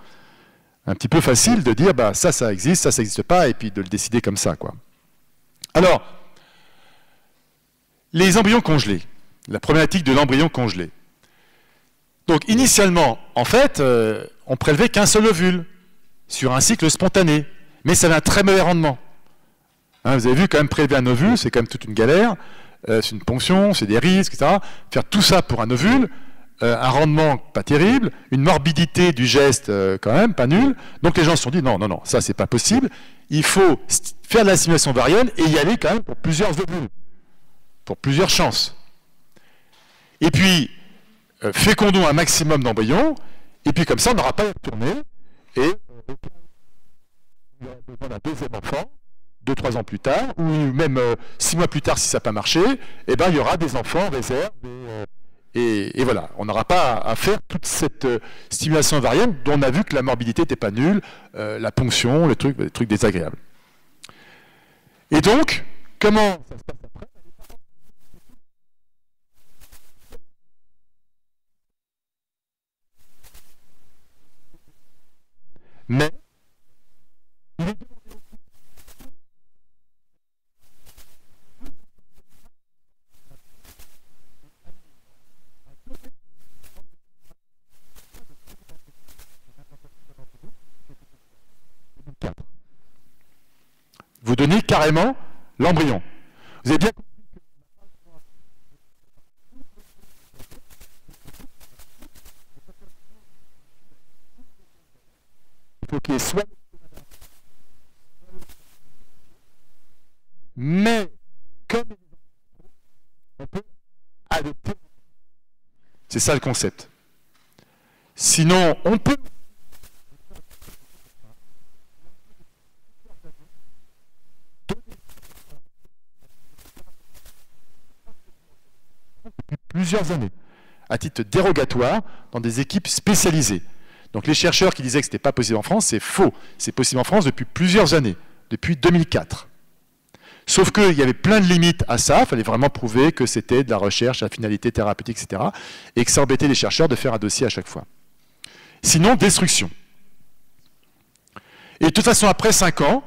un petit peu facile de dire, bah, ça existe, ça n'existe pas, et puis de le décider comme ça, quoi. Alors, les embryons congelés, la problématique de l'embryon congelé. Donc, initialement, en fait, on prélevait qu'un seul ovule sur un cycle spontané, mais ça avait un très mauvais rendement. Hein, vous avez vu, quand même, prélever un ovule, c'est quand même toute une galère, c'est une ponction, c'est des risques, etc. Faire tout ça pour un ovule, un rendement pas terrible, une morbidité du geste quand même pas nulle. Donc les gens se sont dit non, non, non, ça c'est pas possible. Il faut faire de la stimulation varienne et y aller quand même pour plusieurs ovules, pour plusieurs chances. Et puis fécondons un maximum d'embryons et puis comme ça on n'aura pas à tourner et on a un deuxième enfant 2-3 ans plus tard ou même 6 mois plus tard si ça n'a pas marché, et ben il y aura des enfants en réserve. Et voilà, on n'aura pas à faire toute cette stimulation varienne dont on a vu que la morbidité n'était pas nulle, la ponction, les trucs désagréables. Et donc, comment ça se passe après? Mais, vous donnez carrément l'embryon. Vous avez bien compris qu'il faut qu'il soit... Mais, comme on peut adopter... C'est ça le concept. Sinon, on peut... plusieurs années, à titre dérogatoire, dans des équipes spécialisées. Donc les chercheurs qui disaient que ce n'était pas possible en France, c'est faux. C'est possible en France depuis plusieurs années, depuis 2004. Sauf qu'il y avait plein de limites à ça, il fallait vraiment prouver que c'était de la recherche à finalité thérapeutique, etc. Et que ça embêtait les chercheurs de faire un dossier à chaque fois. Sinon, destruction. Et de toute façon, après 5 ans,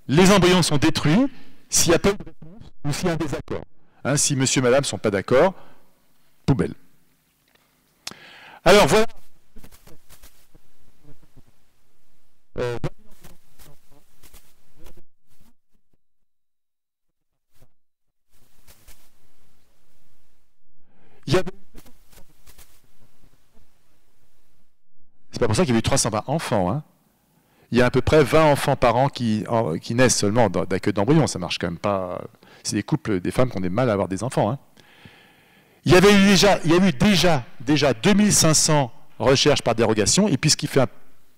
les embryons sont détruits s'il n'y a pas de réponse ou s'il y a un désaccord. Hein, si monsieur et madame ne sont pas d'accord, poubelle. Alors voilà. C'est pas pour ça qu'il y a eu 320 enfants. Hein. Il y a à peu près 20 enfants par an qui naissent seulement d'accueil d'embryons. Ça marche quand même pas. C'est des couples, des femmes qui ont des mal à avoir des enfants. Hein. Il y a eu déjà 2500 recherches par dérogation. Et puis ce qui fait un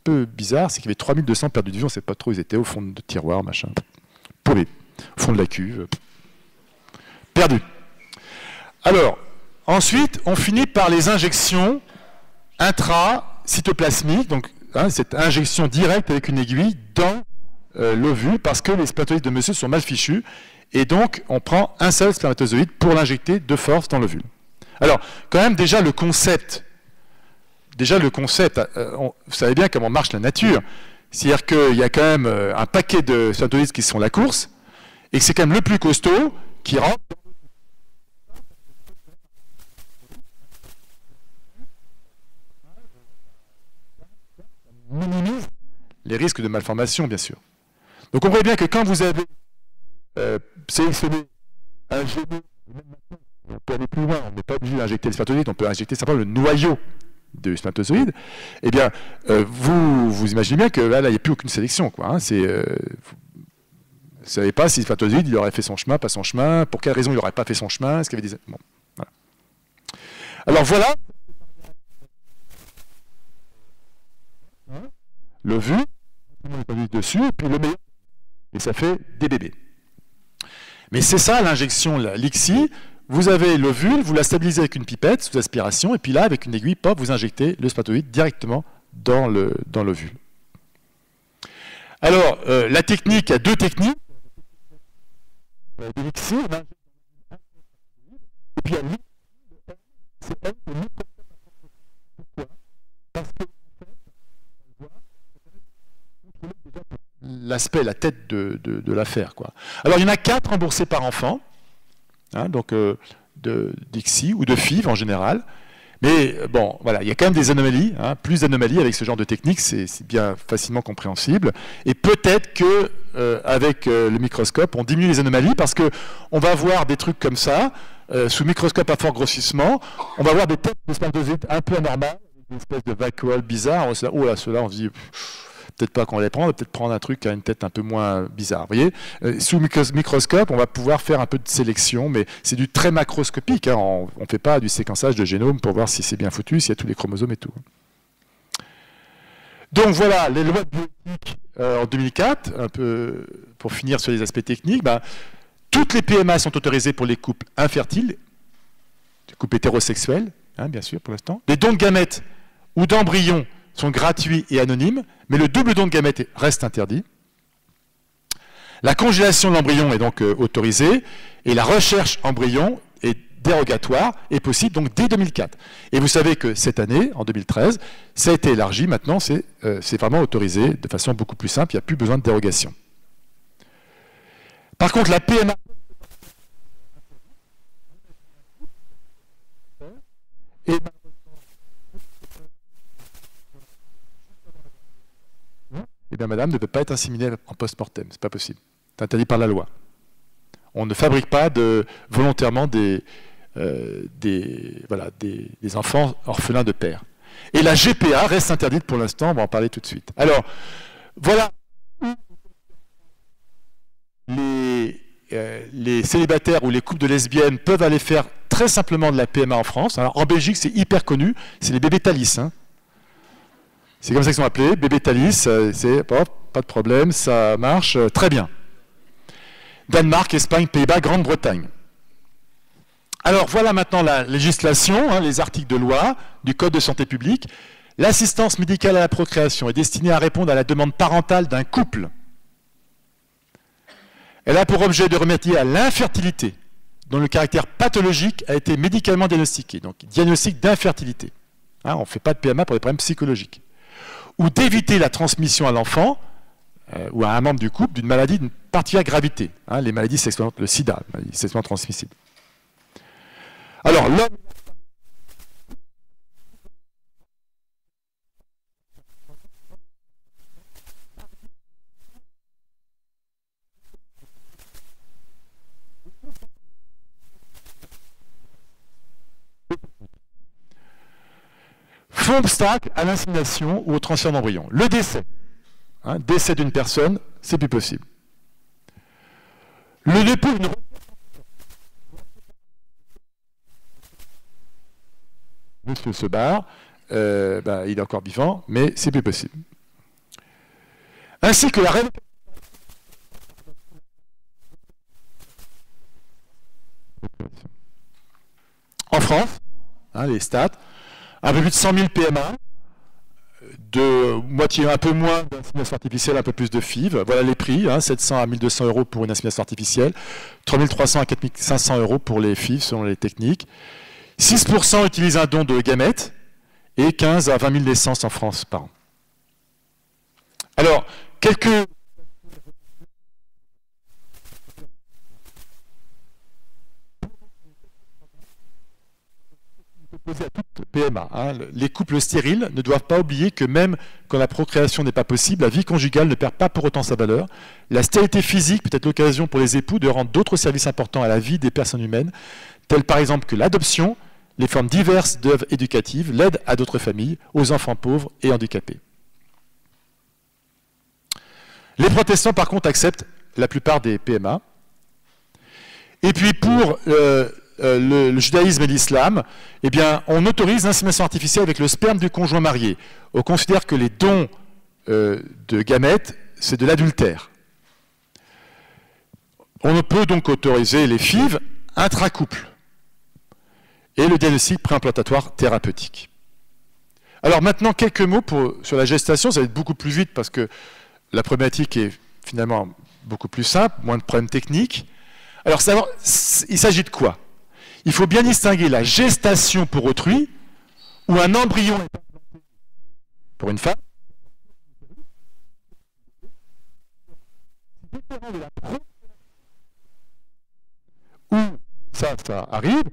peu bizarre, c'est qu'il y avait 3200 perdus de vue. On ne sait pas trop, ils étaient au fond de tiroir, machin. Paumés, au fond de la cuve. Perdus. Alors, ensuite, on finit par les injections intracytoplasmiques. Donc, hein, cette injection directe avec une aiguille dans l'ovule parce que les spermatozoïdes de monsieur sont mal fichus. Et donc, on prend un seul spermatozoïde pour l'injecter de force dans l'ovule. Alors, quand même, déjà, le concept, vous savez bien comment marche la nature. C'est-à-dire qu'il y a quand même un paquet de spermatozoïdes qui sont la course, et que c'est quand même le plus costaud qui rentre. Minimise les risques de malformation, bien sûr. Donc, on voit bien que quand vous avez sélectionné un génome, on peut aller plus loin, on n'est pas obligé d'injecter les spermatozoïdes, on peut injecter simplement le noyau du spermatozoïde, eh bien, vous imaginez bien que là, il n'y a plus aucune sélection, quoi. Hein, vous ne savez pas si le spermatozoïde, il aurait fait son chemin, pas son chemin, pour quelle raison il n'aurait pas fait son chemin, est-ce qu'il y avait des... Bon, voilà. Alors voilà, l'ovule, dessus, et puis le meilleur, et ça fait des bébés. Mais c'est ça l'injection, l'ICSI. Vous avez l'ovule, vous la stabilisez avec une pipette sous aspiration, et puis là, avec une aiguille, pop, vous injectez le spermatozoïde directement dans l'ovule. Alors, la technique, il y a deux techniques. L'ICSI, et puis il y a parce que l'aspect, la tête de l'affaire, quoi. Alors, il y en a 4 remboursés par enfant, hein, donc d'ICSI ou de FIV en général. Mais bon, voilà, il y a quand même des anomalies, hein, plus d'anomalies avec ce genre de technique, c'est bien facilement compréhensible. Et peut-être que avec le microscope, on diminue les anomalies parce que on va voir des trucs comme ça, sous microscope à fort grossissement, on va voir des têtes de spermatozoïdes un peu anormales, une espèce de vacuole bizarre. Oh là, ceux-là, on se dit... Peut-être pas qu'on les prend, on va peut-être prendre un truc qui a une tête un peu moins bizarre. Vous voyez, sous microscope, on va pouvoir faire un peu de sélection, mais c'est du très macroscopique. Hein. On ne fait pas du séquençage de génome pour voir si c'est bien foutu, s'il y a tous les chromosomes et tout. Donc voilà, les lois de bioéthique en 2004, un peu pour finir sur les aspects techniques, toutes les PMA sont autorisées pour les couples infertiles, les couples hétérosexuels, hein, bien sûr, pour l'instant. Les dons de gamètes ou d'embryons sont gratuits et anonymes, mais le double don de gamètes reste interdit. La congélation de l'embryon est donc autorisée, et la recherche embryon est dérogatoire et possible donc dès 2004. Et vous savez que cette année, en 2013, ça a été élargi, maintenant c'est vraiment autorisé de façon beaucoup plus simple, il n'y a plus besoin de dérogation. Par contre, la PMA... Et eh bien, madame ne peut pas être inséminée en post-mortem, c'est pas possible. C'est interdit par la loi. On ne fabrique pas volontairement des enfants orphelins de père. Et la GPA reste interdite pour l'instant, on va en parler tout de suite. Alors, voilà les célibataires ou les couples de lesbiennes peuvent aller faire très simplement de la PMA en France. Alors, en Belgique, c'est hyper connu, c'est les bébés Thalys. Hein. C'est comme ça qu'ils sont appelés, bébé Thalys, pas de problème, ça marche très bien. Danemark, Espagne, Pays-Bas, Grande-Bretagne. Alors voilà maintenant la législation, hein, les articles de loi du Code de santé publique. L'assistance médicale à la procréation est destinée à répondre à la demande parentale d'un couple. Elle a pour objet de remédier à l'infertilité, dont le caractère pathologique a été médicalement diagnostiqué, donc diagnostic d'infertilité. Hein, on ne fait pas de PMA pour des problèmes psychologiques. Ou d'éviter la transmission à l'enfant ou à un membre du couple d'une maladie d'une particulière gravité, hein, les maladies sexuellement, le sida, maladie sexuellement transmissible. Alors, l'homme... font obstacle à l'insémination ou au transfert d'embryon. Le décès. Hein, décès d'une personne, c'est plus possible. Le dépôt d'une... Monsieur se barre, il est encore vivant, mais c'est plus possible. Ainsi que la révocation. En France, hein, les stats, un peu plus de 100 000 PMA, de moitié, un peu moins d'insémination artificielle, un peu plus de FIV. Voilà les prix, hein, 700 à 1200 € pour une insémination artificielle, 3300 à 4500 € pour les FIV selon les techniques. 6% utilisent un don de gamètes et 15 à 20 000 naissances en France par an. Alors, quelques... à toute PMA. Hein. Les couples stériles ne doivent pas oublier que même quand la procréation n'est pas possible, la vie conjugale ne perd pas pour autant sa valeur. La stérilité physique peut être l'occasion pour les époux de rendre d'autres services importants à la vie des personnes humaines, tels par exemple que l'adoption, les formes diverses d'œuvres éducatives, l'aide à d'autres familles, aux enfants pauvres et handicapés. Les protestants, par contre, acceptent la plupart des PMA. Et puis pour le judaïsme et l'islam, eh bien, on autorise l'insémination artificielle avec le sperme du conjoint marié. On considère que les dons de gamètes, c'est de l'adultère. On peut donc autoriser les FIV intracouple et le diagnostic préimplantatoire thérapeutique. Alors maintenant, quelques mots sur la gestation. Ça va être beaucoup plus vite parce que la problématique est finalement beaucoup plus simple, moins de problèmes techniques. Alors, il s'agit de quoi? Il faut bien distinguer la gestation pour autrui, où un embryon est implanté pour une femme, où ça arrive,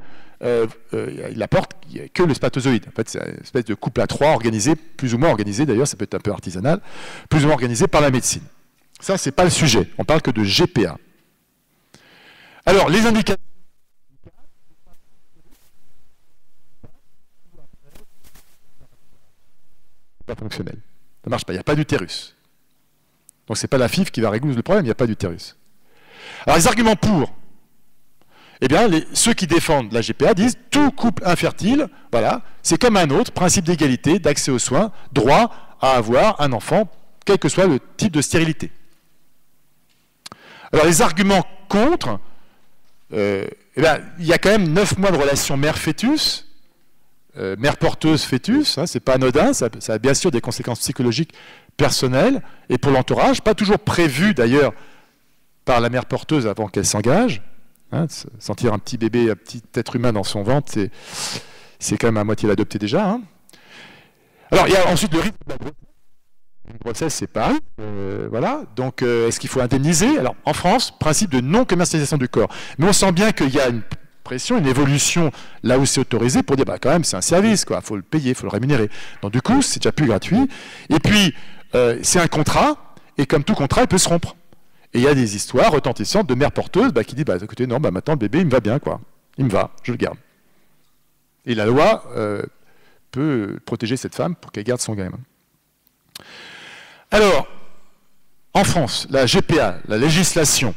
il apporte que le spermatozoïde. En fait, c'est une espèce de couple à trois organisé, plus ou moins organisé, d'ailleurs, ça peut être un peu artisanal, plus ou moins organisé par la médecine. Ça, c'est pas le sujet. On parle que de GPA. Alors, les indicateurs. Pas fonctionnel. Ça ne marche pas, il n'y a pas d'utérus. Donc ce n'est pas la FIV qui va résoudre le problème, il n'y a pas d'utérus. Alors les arguments pour, eh bien ceux qui défendent la GPA disent tout couple infertile, voilà, c'est comme un autre, principe d'égalité, d'accès aux soins, droit à avoir un enfant, quel que soit le type de stérilité. Alors les arguments contre, eh bien, il y a quand même 9 mois de relation mère-fœtus, mère porteuse fœtus, hein, c'est pas anodin, ça a bien sûr des conséquences psychologiques personnelles et pour l'entourage, pas toujours prévues d'ailleurs par la mère porteuse avant qu'elle s'engage. Hein, sentir un petit bébé, un petit être humain dans son ventre, c'est quand même à moitié l'adopter déjà. Hein. Alors il y a ensuite le risque de la grossesse. Une grossesse, c'est pareil. Voilà. Donc est-ce qu'il faut indemniser? Alors en France, principe de non-commercialisation du corps. Mais on sent bien qu'il y a une pression, une évolution là où c'est autorisé pour dire bah quand même c'est un service, quoi, faut le payer, il faut le rémunérer. Donc du coup c'est déjà plus gratuit. Et puis c'est un contrat et comme tout contrat il peut se rompre. Et il y a des histoires retentissantes de mères porteuses qui disent bah écoutez non bah maintenant le bébé il me va bien quoi, il me va, je le garde. Et la loi peut protéger cette femme pour qu'elle garde son gamin. Alors en France la GPA, la législation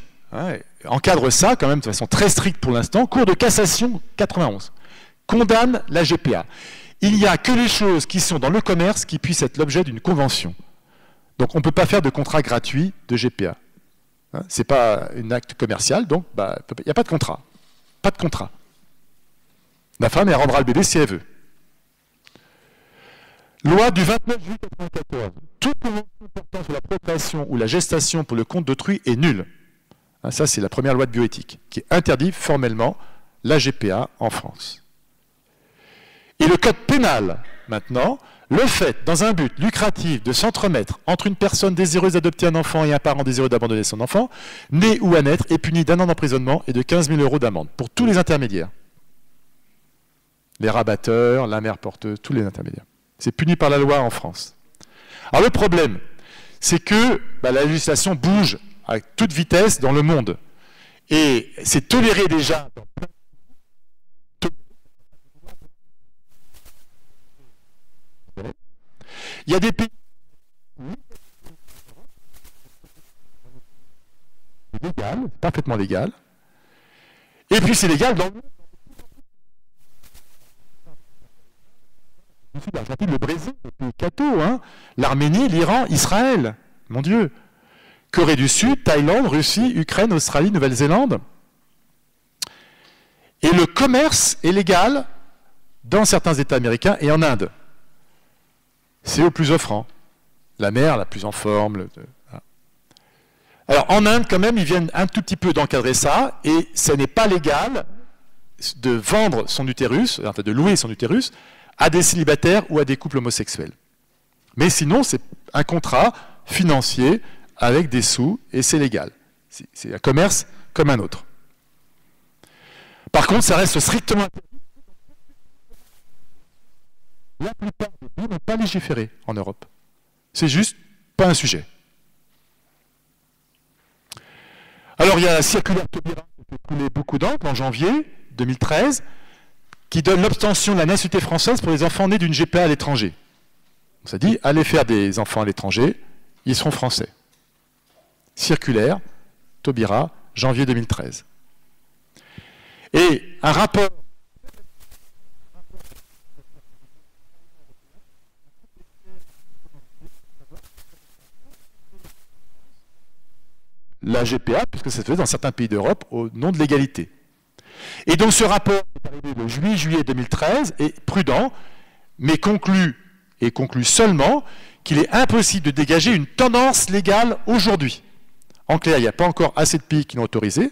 encadre ça quand même de façon très stricte pour l'instant. Cour de cassation 91 condamne la GPA. Il n'y a que les choses qui sont dans le commerce qui puissent être l'objet d'une convention. Donc on ne peut pas faire de contrat gratuit de GPA. Ce n'est pas un acte commercial, donc il n'y a pas de contrat. Pas de contrat. La femme, elle rendra le bébé si elle veut. Loi du 29 juillet 1994. Toute convention portant sur la procréation ou la gestation pour le compte d'autrui est nulle. Ça, c'est la première loi de bioéthique, qui interdit formellement la GPA en France. Et le code pénal, maintenant, le fait, dans un but lucratif, de s'entremettre entre une personne désireuse d'adopter un enfant et un parent désireux d'abandonner son enfant, né ou à naître, est puni d'1 an d'emprisonnement et de 15 000 € d'amende, pour tous les intermédiaires. Les rabatteurs, la mère porteuse, tous les intermédiaires. C'est puni par la loi en France. Alors le problème, c'est que la législation bouge à toute vitesse dans le monde. Et c'est toléré déjà dans plein de... Il y a des pays légal, parfaitement légal. Et puis c'est légal dans l'Argentine, le Brésil, les pays cathos, hein, l'Arménie, l'Iran, Israël, mon Dieu. Corée du Sud, Thaïlande, Russie, Ukraine, Australie, Nouvelle-Zélande. Et le commerce est légal dans certains États américains et en Inde. C'est au plus offrant. La mère la plus en forme. Voilà. Alors en Inde, quand même, ils viennent un tout petit peu d'encadrer ça, et ce n'est pas légal de vendre son utérus, enfin de louer son utérus, à des célibataires ou à des couples homosexuels. Mais sinon, c'est un contrat financier avec des sous, et c'est légal. C'est un commerce comme un autre. Par contre, ça reste strictement interdit. La plupart des pays n'ont pas légiféré en Europe. C'est juste pas un sujet. Alors, il y a la circulaire Taubira qui fait couler beaucoup d'encre en janvier 2013, qui donne l'obtention de la nationalité française pour les enfants nés d'une GPA à l'étranger. On s'est dit, allez faire des enfants à l'étranger, ils seront français. Circulaire Taubira, janvier 2013. Et un rapport la GPA, puisque ça se fait dans certains pays d'Europe au nom de l'égalité. Et donc ce rapport est arrivé le juillet 2013, est prudent, mais conclut seulement qu'il est impossible de dégager une tendance légale aujourd'hui. En clair, il n'y a pas encore assez de pays qui l'ont autorisé,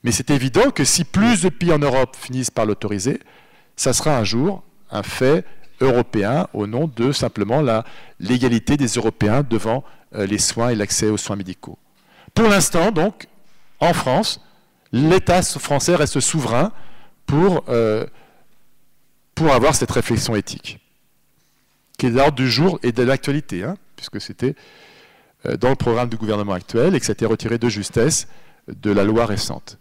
mais c'est évident que si plus de pays en Europe finissent par l'autoriser, ça sera un jour un fait européen au nom de simplement l'égalité des Européens devant les soins et l'accès aux soins médicaux. Pour l'instant, donc, en France, l'État français reste souverain pour avoir cette réflexion éthique, qui est de l'ordre du jour et de l'actualité, hein, puisque c'était dans le programme du gouvernement actuel et que ça a été retiré de justesse de la loi récente.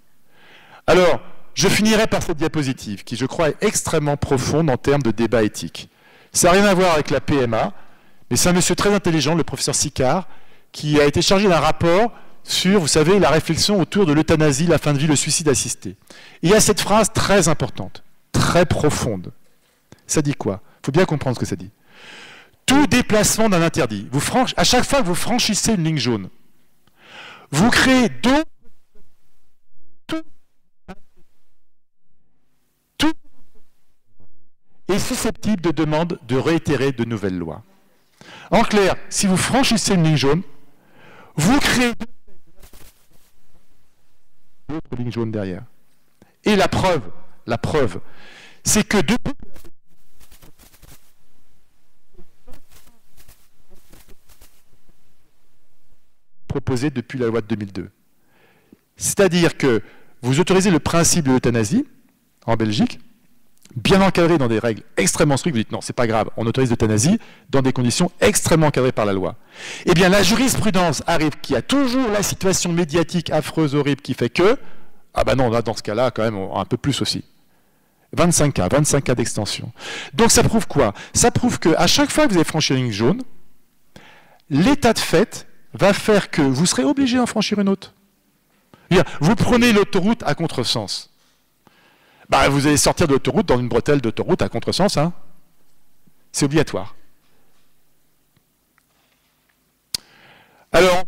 Alors, je finirai par cette diapositive, qui, je crois, est extrêmement profonde en termes de débat éthique. Ça n'a rien à voir avec la PMA, mais c'est un monsieur très intelligent, le professeur Sicard, qui a été chargé d'un rapport sur, vous savez, la réflexion autour de l'euthanasie, la fin de vie, le suicide assisté. Et il y a cette phrase très importante, très profonde. Ça dit quoi? Il faut bien comprendre ce que ça dit. Tout déplacement d'un interdit, à chaque fois que vous franchissez une ligne jaune, vous créez tout est susceptible de demande de réitérer de nouvelles lois. En clair, si vous franchissez une ligne jaune, vous créez d'autres lignes jaunes derrière. Et la preuve, c'est que depuis proposé depuis la loi de 2002. C'est-à-dire que vous autorisez le principe de l'euthanasie en Belgique, bien encadré dans des règles extrêmement strictes. Vous dites non, c'est pas grave, on autorise l'euthanasie dans des conditions extrêmement encadrées par la loi. Eh bien, la jurisprudence arrive qui a toujours la situation médiatique affreuse, horrible, qui fait que, ah ben non, là, dans ce cas-là, quand même, un peu plus aussi. 25 cas d'extension. Donc ça prouve quoi? Ça prouve qu'à chaque fois que vous avez franchi une ligne jaune, l'état de fait va faire que vous serez obligé d'en franchir une autre. Vous prenez l'autoroute à contresens. Bah, vous allez sortir de l'autoroute dans une bretelle d'autoroute à contresens. Hein. C'est obligatoire. Alors,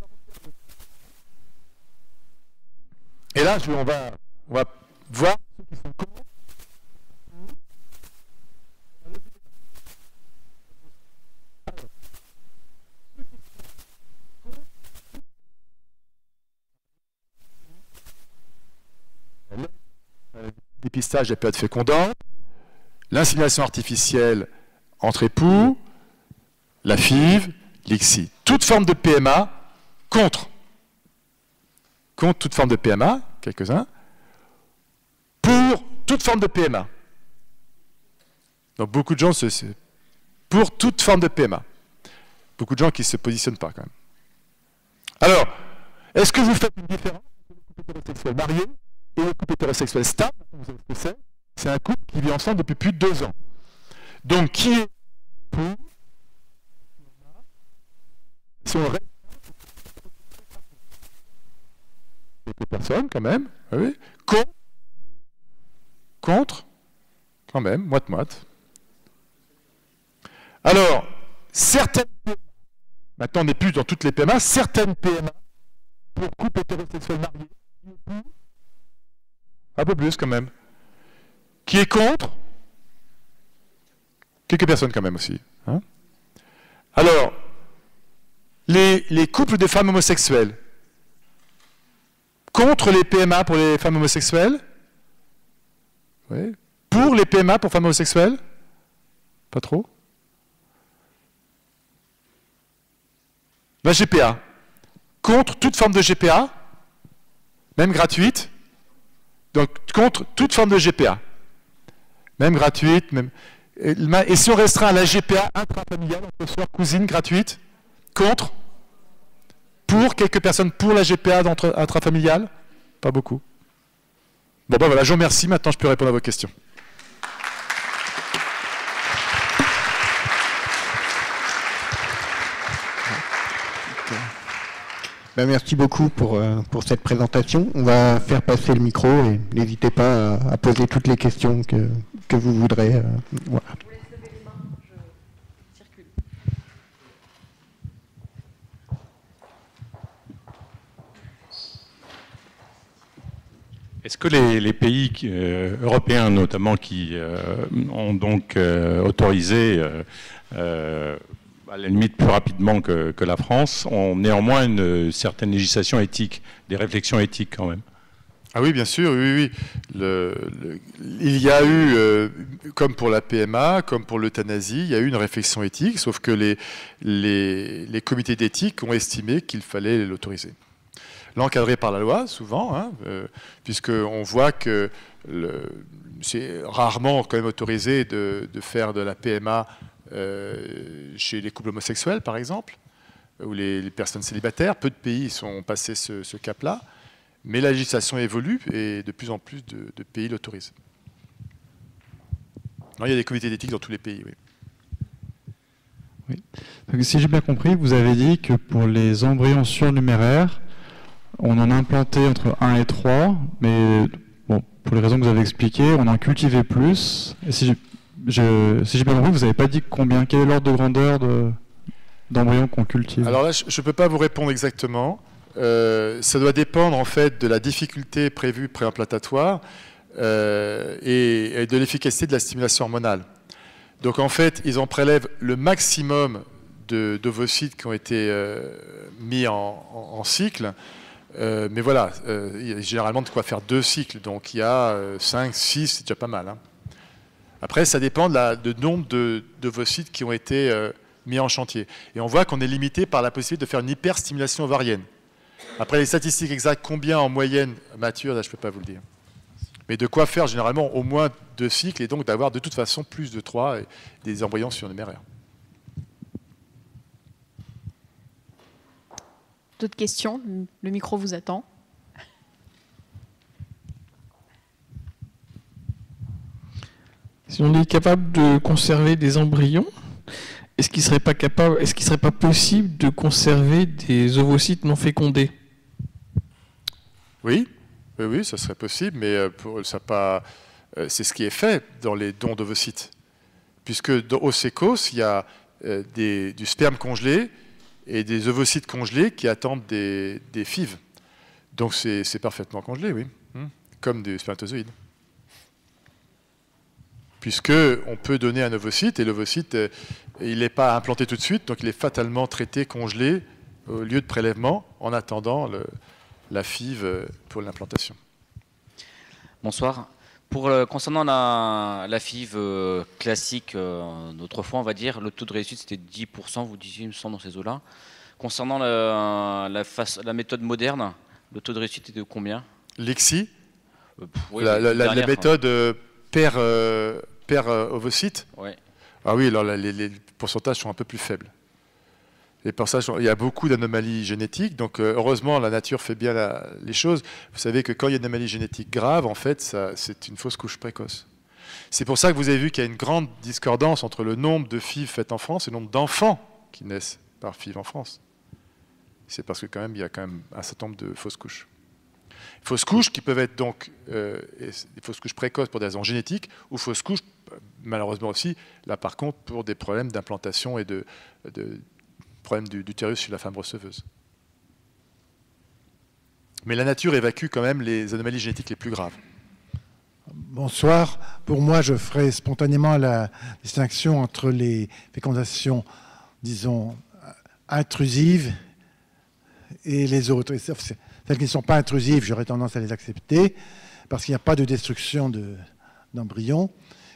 et là, on va voir ceux qui sont contre. Dépistage des périodes fécondantes, l'insémination artificielle entre époux, la FIV, l'ICSI. Toute forme de PMA contre toute forme de PMA, quelques-uns, pour toute forme de PMA. Donc beaucoup de gens pour toute forme de PMA. Beaucoup de gens qui ne se positionnent pas quand même. Alors, est-ce que vous faites une différence entre les couples hétérosexuels mariés et le couple hétérosexuel stable? Vous savez ce que c'est? C'est un couple qui vit ensemble depuis plus de 2 ans. Donc, qui est pour? Si on reste quelques personnes, quand même. Oui. Contre? Quand même, moite-moite. Alors, certaines PMA, maintenant on n'est plus dans toutes les PMA, certaines PMA pour couple hétérosexuel marié, un peu plus quand même. Qui est contre? Quelques personnes quand même aussi. Hein? Alors, les couples de femmes homosexuelles. Contre les PMA pour les femmes homosexuelles? Oui. Pour les PMA pour femmes homosexuelles? Pas trop. La GPA. Contre toute forme de GPA, même gratuite. Donc, contre toute forme de GPA. Même gratuite, même... Et si on restreint à la GPA intrafamiliale, entre soeur, cousine, gratuite, contre? Pour quelques personnes pour la GPA intrafamiliale? Pas beaucoup. Bon, ben voilà, je vous remercie. Maintenant, je peux répondre à vos questions. Ben, merci beaucoup pour cette présentation. On va faire passer le micro et n'hésitez pas à poser toutes les questions que vous voudrez. Voilà. Je vous laisse lever les mains, je circule. Est-ce que les pays européens notamment qui ont donc autorisé à la limite plus rapidement que la France, ont néanmoins une certaine législation éthique, des réflexions éthiques quand même? Ah oui, bien sûr, oui. Il y a eu, comme pour la PMA, comme pour l'euthanasie, il y a eu une réflexion éthique, sauf que les comités d'éthique ont estimé qu'il fallait l'autoriser. L'encadrer par la loi, souvent, hein, puisqu'on voit que c'est rarement quand même autorisé de faire de la PMA chez les couples homosexuels, par exemple, ou les personnes célibataires. Peu de pays sont passés ce cap-là, mais la législation évolue et de plus en plus de pays l'autorisent. Il y a des comités d'éthique dans tous les pays, oui. Oui. Donc, si j'ai bien compris, vous avez dit que pour les embryons surnuméraires, on en a implanté entre 1 et 3, mais bon, pour les raisons que vous avez expliquées, on en cultivait plus. Et si j'ai bien compris, vous n'avez pas dit combien, quel est l'ordre de grandeur d'embryons qu'on cultive? Alors là, je ne peux pas vous répondre exactement. Ça doit dépendre en fait de la difficulté prévue préimplantatoire et de l'efficacité de la stimulation hormonale. Donc en fait, ils en prélèvent le maximum d'ovocytes qui ont été mis en cycle. Mais voilà, il y a généralement de quoi faire 2 cycles. Donc il y a 5, 6, c'est déjà pas mal. Hein. Après, ça dépend du nombre d'ovocytes qui ont été mis en chantier. Et on voit qu'on est limité par la possibilité de faire une hyperstimulation ovarienne. Après, les statistiques exactes, combien en moyenne mature, là, je ne peux pas vous le dire. Mais de quoi faire généralement au moins 2 cycles et donc d'avoir de toute façon plus de 3 et des embryons surnuméraires. D'autres questions? Le micro vous attend. Si on est capable de conserver des embryons, est-ce qu'il serait pas possible de conserver des ovocytes non fécondés? Oui, ça serait possible, mais c'est ce qui est fait dans les dons d'ovocytes. Puisque au sécos, il y a du sperme congelé et des ovocytes congelés qui attendent des FIV. Donc c'est parfaitement congelé, oui, comme des spermatozoïdes. Puisqu'on peut donner un ovocyte, et l'ovocyte, il n'est pas implanté tout de suite, donc il est fatalement traité, congelé, au lieu de prélèvement, en attendant la FIV pour l'implantation. Bonsoir. Concernant la FIV classique, d'autrefois, on va dire, le taux de réussite c'était 10%, vous disiez, il me semble, dans ces eaux-là. Concernant la méthode moderne, le taux de réussite est de combien? L'ICSI, oui, la méthode per ovocyte. Ouais. Ah oui, alors les pourcentages sont un peu plus faibles. Il y a beaucoup d'anomalies génétiques, donc heureusement la nature fait bien les choses. Vous savez que quand il y a une anomalie génétique grave, en fait, c'est une fausse couche précoce. C'est pour ça que vous avez vu qu'il y a une grande discordance entre le nombre de FIV faites en France et le nombre d'enfants qui naissent par FIV en France. C'est parce que quand même, il y a quand même un certain nombre de fausses couches. Fausses couches qui peuvent être donc des fausses couches précoces pour des raisons génétiques ou fausses couches, malheureusement aussi, là par contre, pour des problèmes d'implantation et de problème d'utérus chez la femme receveuse. Mais la nature évacue quand même les anomalies génétiques les plus graves. Bonsoir. Pour moi, je ferai spontanément la distinction entre les fécondations, disons, intrusives et les autres. Celles qui ne sont pas intrusives, j'aurais tendance à les accepter parce qu'il n'y a pas de destruction d'embryons.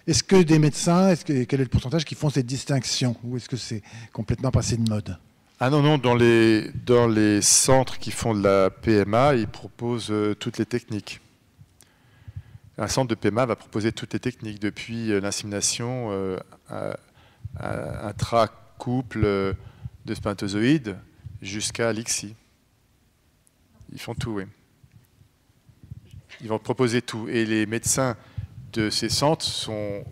Est-ce que des médecins, quel est le pourcentage qui font cette distinction? Ou est-ce que c'est complètement passé de mode? Ah non, non, dans les centres qui font de la PMA, ils proposent toutes les techniques. Un centre de PMA va proposer toutes les techniques, depuis l'insémination intra-couple de spermatozoïdes jusqu'à l'ICSI. Ils font tout, oui. Ils vont proposer tout. Et les médecins de ces centres sont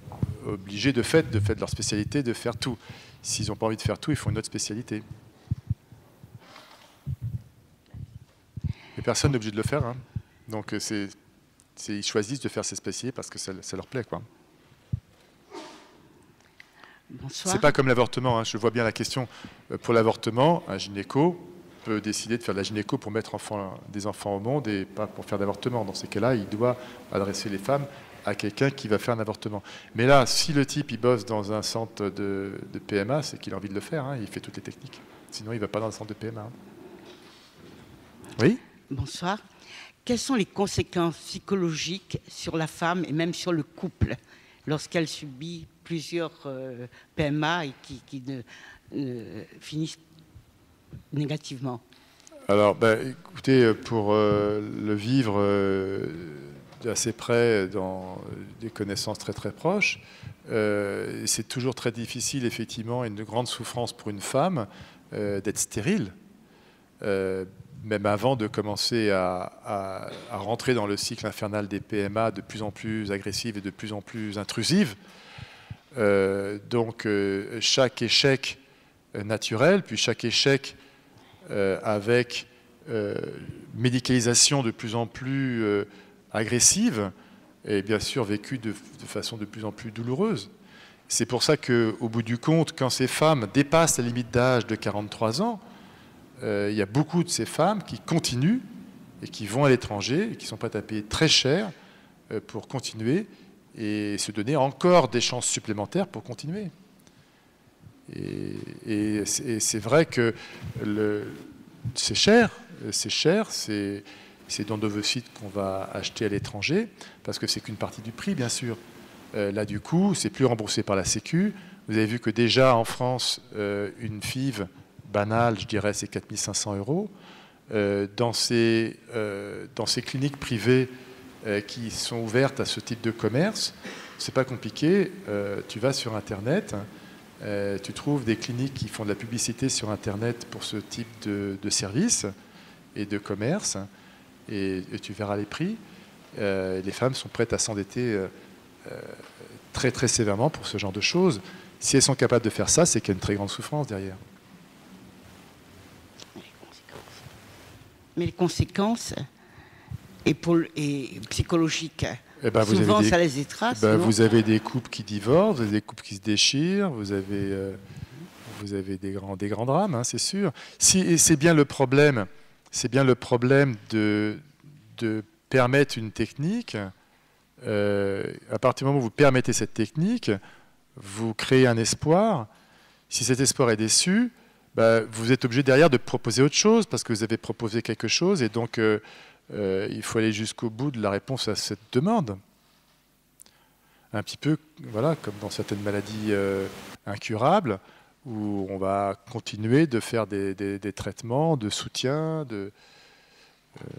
obligés de fait de leur spécialité de faire tout. S'ils n'ont pas envie de faire tout, ils font une autre spécialité. Et personne n'est obligé de le faire. Hein. Donc ils choisissent de faire ces spécialités parce que ça leur plaît, quoi. Bonsoir. C'est pas comme l'avortement. Hein. Je vois bien la question. Pour l'avortement, un gynéco peut décider de faire de la gynéco pour mettre des enfants au monde et pas pour faire d'avortement. Dans ces cas-là, il doit adresser les femmes à quelqu'un qui va faire un avortement. Mais là, si le type il bosse dans un centre de PMA, c'est qu'il a envie de le faire. Hein. Il fait toutes les techniques. Sinon, il ne va pas dans un centre de PMA. Hein. Oui ? Bonsoir. Quelles sont les conséquences psychologiques sur la femme et même sur le couple lorsqu'elle subit plusieurs PMA et qui finissent négativement? Alors, écoutez, pour le vivre d'assez près, dans des connaissances très très proches, c'est toujours très difficile, effectivement, et une grande souffrance pour une femme d'être stérile. Même avant de commencer à rentrer dans le cycle infernal des PMA de plus en plus agressives et de plus en plus intrusives. Donc chaque échec naturel, puis chaque échec avec médicalisation de plus en plus agressive, est bien sûr vécu de façon de plus en plus douloureuse. C'est pour ça qu'au bout du compte, quand ces femmes dépassent la limite d'âge de 43 ans, il y a beaucoup de ces femmes qui continuent et qui vont à l'étranger et qui sont prêtes à payer très cher pour continuer et se donner encore des chances supplémentaires pour continuer. Et c'est vrai que c'est cher, c'est d'endovocytes qu'on va acheter à l'étranger parce que c'est qu'une partie du prix, bien sûr. Là, du coup, c'est plus remboursé par la Sécu. Vous avez vu que déjà en France, une FIV banal, je dirais, c'est 4 500 €. Dans ces cliniques privées qui sont ouvertes à ce type de commerce, c'est pas compliqué. Tu vas sur Internet, tu trouves des cliniques qui font de la publicité sur Internet pour ce type de service et de commerce, et tu verras les prix. Les femmes sont prêtes à s'endetter très très sévèrement pour ce genre de choses. Si elles sont capables de faire ça, c'est qu'il y a une très grande souffrance derrière. Mais les conséquences et psychologiques, souvent ça les étrace. Vous avez des couples qui divorcent, vous avez des couples qui se déchirent, vous avez des grands drames, hein, c'est sûr. C'est bien le problème de permettre une technique. À partir du moment où vous permettez cette technique, vous créez un espoir. Si cet espoir est déçu, vous êtes obligé derrière de proposer autre chose parce que vous avez proposé quelque chose et donc il faut aller jusqu'au bout de la réponse à cette demande. Un petit peu, voilà, comme dans certaines maladies incurables où on va continuer de faire des traitements de soutien.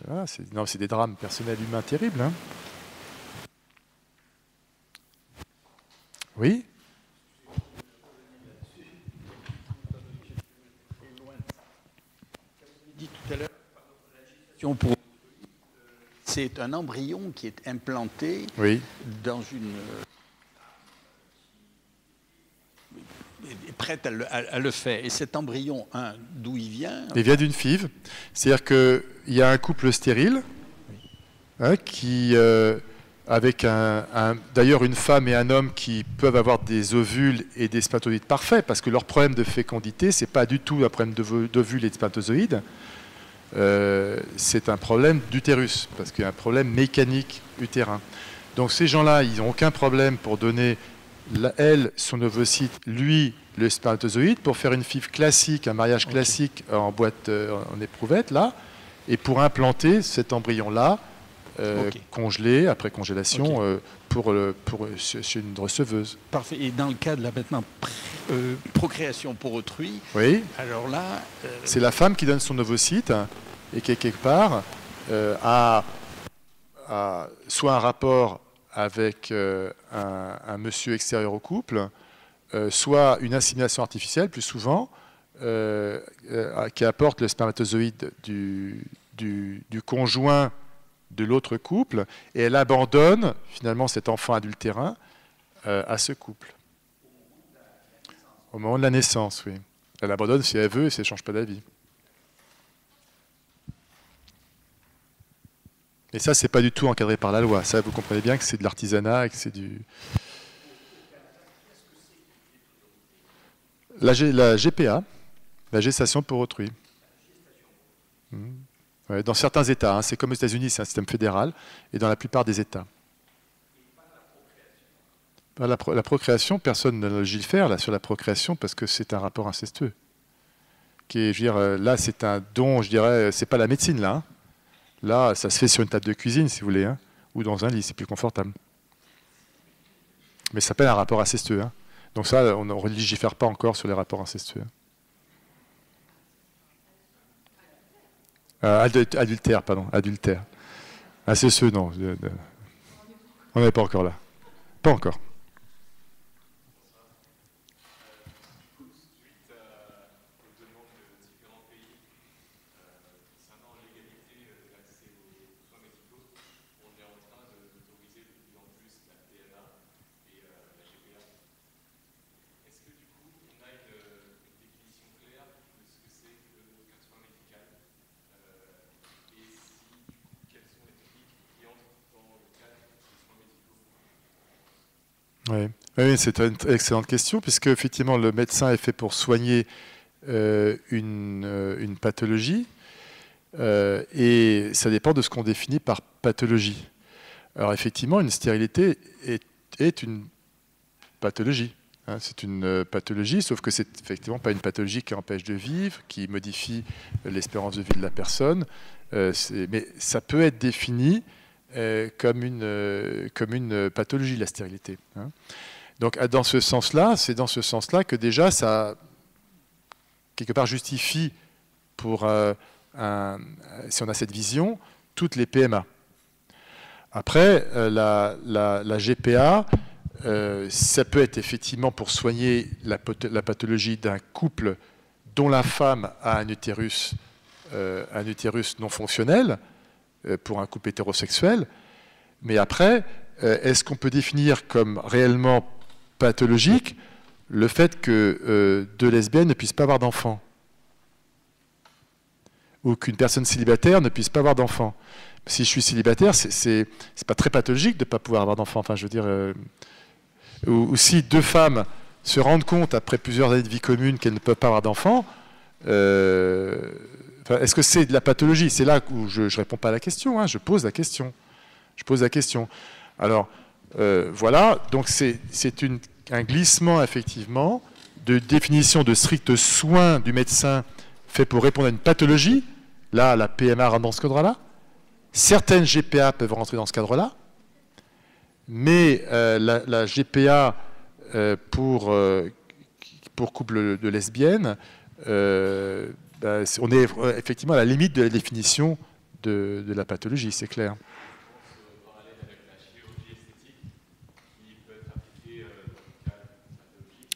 Voilà, c'est des drames personnels humains terribles. Hein. Oui ? Dit tout à l'heure, c'est un embryon qui est implanté dans une est prête à le faire. Et cet embryon, d'où il vient? Il vient d'une FIV. C'est-à-dire qu'il y a un couple stérile qui, avec d'ailleurs une femme et un homme qui peuvent avoir des ovules et des spermatozoïdes parfaits, parce que leur problème de fécondité, ce n'est pas du tout un problème d'ovules et de spermatozoïdes. C'est un problème d'utérus, parce qu'il y a un problème mécanique utérin. Donc ces gens-là, ils n'ont aucun problème pour donner elle, son ovocyte, lui, le spermatozoïde, pour faire une FIV classique, un mariage classique en boîte, en éprouvette, là, et pour implanter cet embryon-là, congelé, après congélation, chez une receveuse. Parfait. Et dans le cas de la maintenant procréation pour autrui, oui. Alors là... C'est la femme qui donne son ovocyte et qui, quelque part, a soit un rapport avec un monsieur extérieur au couple, soit une insémination artificielle, plus souvent, qui apporte le spermatozoïde du conjoint de l'autre couple, et elle abandonne finalement cet enfant adultérin à ce couple. Au moment de la naissance, oui. Elle abandonne si elle veut et si elle ne change pas d'avis. Et ça, c'est pas du tout encadré par la loi. Ça, vous comprenez bien que c'est de l'artisanat et que c'est du... La GPA, la gestation pour autrui. Ouais, dans certains États, hein, c'est comme aux États-Unis, c'est un système fédéral, et dans la plupart des États. La procréation, personne ne légifère là sur la procréation parce que c'est un rapport incestueux. Qui est, je veux dire, là, c'est un don, je dirais, c'est pas la médecine là. Hein. Là, ça se fait sur une table de cuisine, si vous voulez, hein, ou dans un lit, c'est plus confortable. Mais ça s'appelle un rapport incestueux. Hein. Donc ça, on ne légifère pas encore sur les rapports incestueux. Adultère, pardon, adultère. Incestueux, non. On n'est pas encore là. Pas encore. Oui, c'est une excellente question, puisque effectivement le médecin est fait pour soigner une pathologie, et ça dépend de ce qu'on définit par pathologie. Alors effectivement, une stérilité est une pathologie. Hein, c'est une pathologie, sauf que c'est effectivement pas une pathologie qui empêche de vivre, qui modifie l'espérance de vie de la personne, mais ça peut être défini comme une pathologie, la stérilité. Hein. Donc, dans ce sens-là, c'est dans ce sens-là que déjà, ça, quelque part, justifie pour, si on a cette vision, toutes les PMA. Après, la GPA, ça peut être effectivement pour soigner la pathologie d'un couple dont la femme a un utérus non fonctionnel, pour un couple hétérosexuel. Mais après, est-ce qu'on peut définir comme réellement pathologique le fait que deux lesbiennes ne puissent pas avoir d'enfants, ou qu'une personne célibataire ne puisse pas avoir d'enfants? Si je suis célibataire, c'est pas très pathologique de ne pas pouvoir avoir d'enfants. Enfin, je veux dire, ou si deux femmes se rendent compte après plusieurs années de vie commune qu'elles ne peuvent pas avoir d'enfants, est-ce que c'est de la pathologie? C'est là où je ne réponds pas à la question, hein, je pose la question. Je pose la question. Alors, voilà, donc c'est un glissement, effectivement, de définition de strict soin du médecin fait pour répondre à une pathologie. Là, la PMA rentre dans ce cadre-là. Certaines GPA peuvent rentrer dans ce cadre-là. Mais la GPA pour couple de lesbiennes, on est effectivement à la limite de la définition de la pathologie, c'est clair.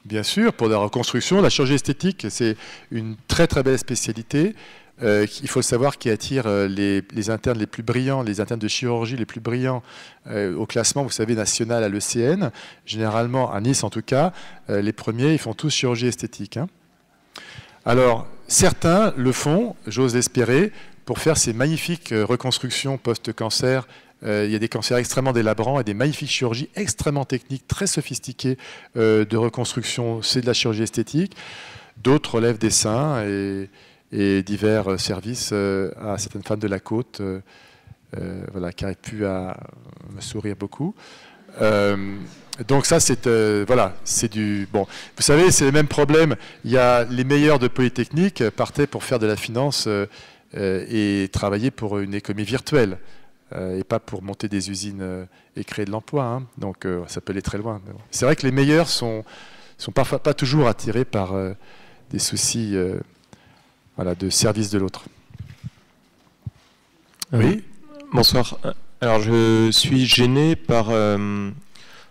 Bien sûr, pour la reconstruction, la chirurgie esthétique, c'est une très très belle spécialité. Il faut savoir qui attire les internes les plus brillants, les internes de chirurgie les plus brillants au classement, vous savez, national à l'ECN. Généralement, à Nice en tout cas, les premiers, ils font tous chirurgie esthétique. Hein. Alors, certains le font, j'ose l'espérer, pour faire ces magnifiques reconstructions post-cancer. Il y a des cancers extrêmement délabrants et des magnifiques chirurgies extrêmement techniques, très sophistiquées de reconstruction. C'est de la chirurgie esthétique. D'autres relèvent des seins et divers services à certaines femmes de la côte, voilà, qui auraient pu me sourire beaucoup. Donc ça, c'est voilà, c'est du bon. Vous savez, c'est le même problème. Il y a les meilleurs de Polytechnique partaient pour faire de la finance et travailler pour une économie virtuelle et pas pour monter des usines et créer de l'emploi. Hein. Donc ça peut aller très loin. Bon. C'est vrai que les meilleurs sont parfois pas toujours attirés par des soucis voilà, de service de l'autre. Oui. Bonsoir. Alors je suis gêné par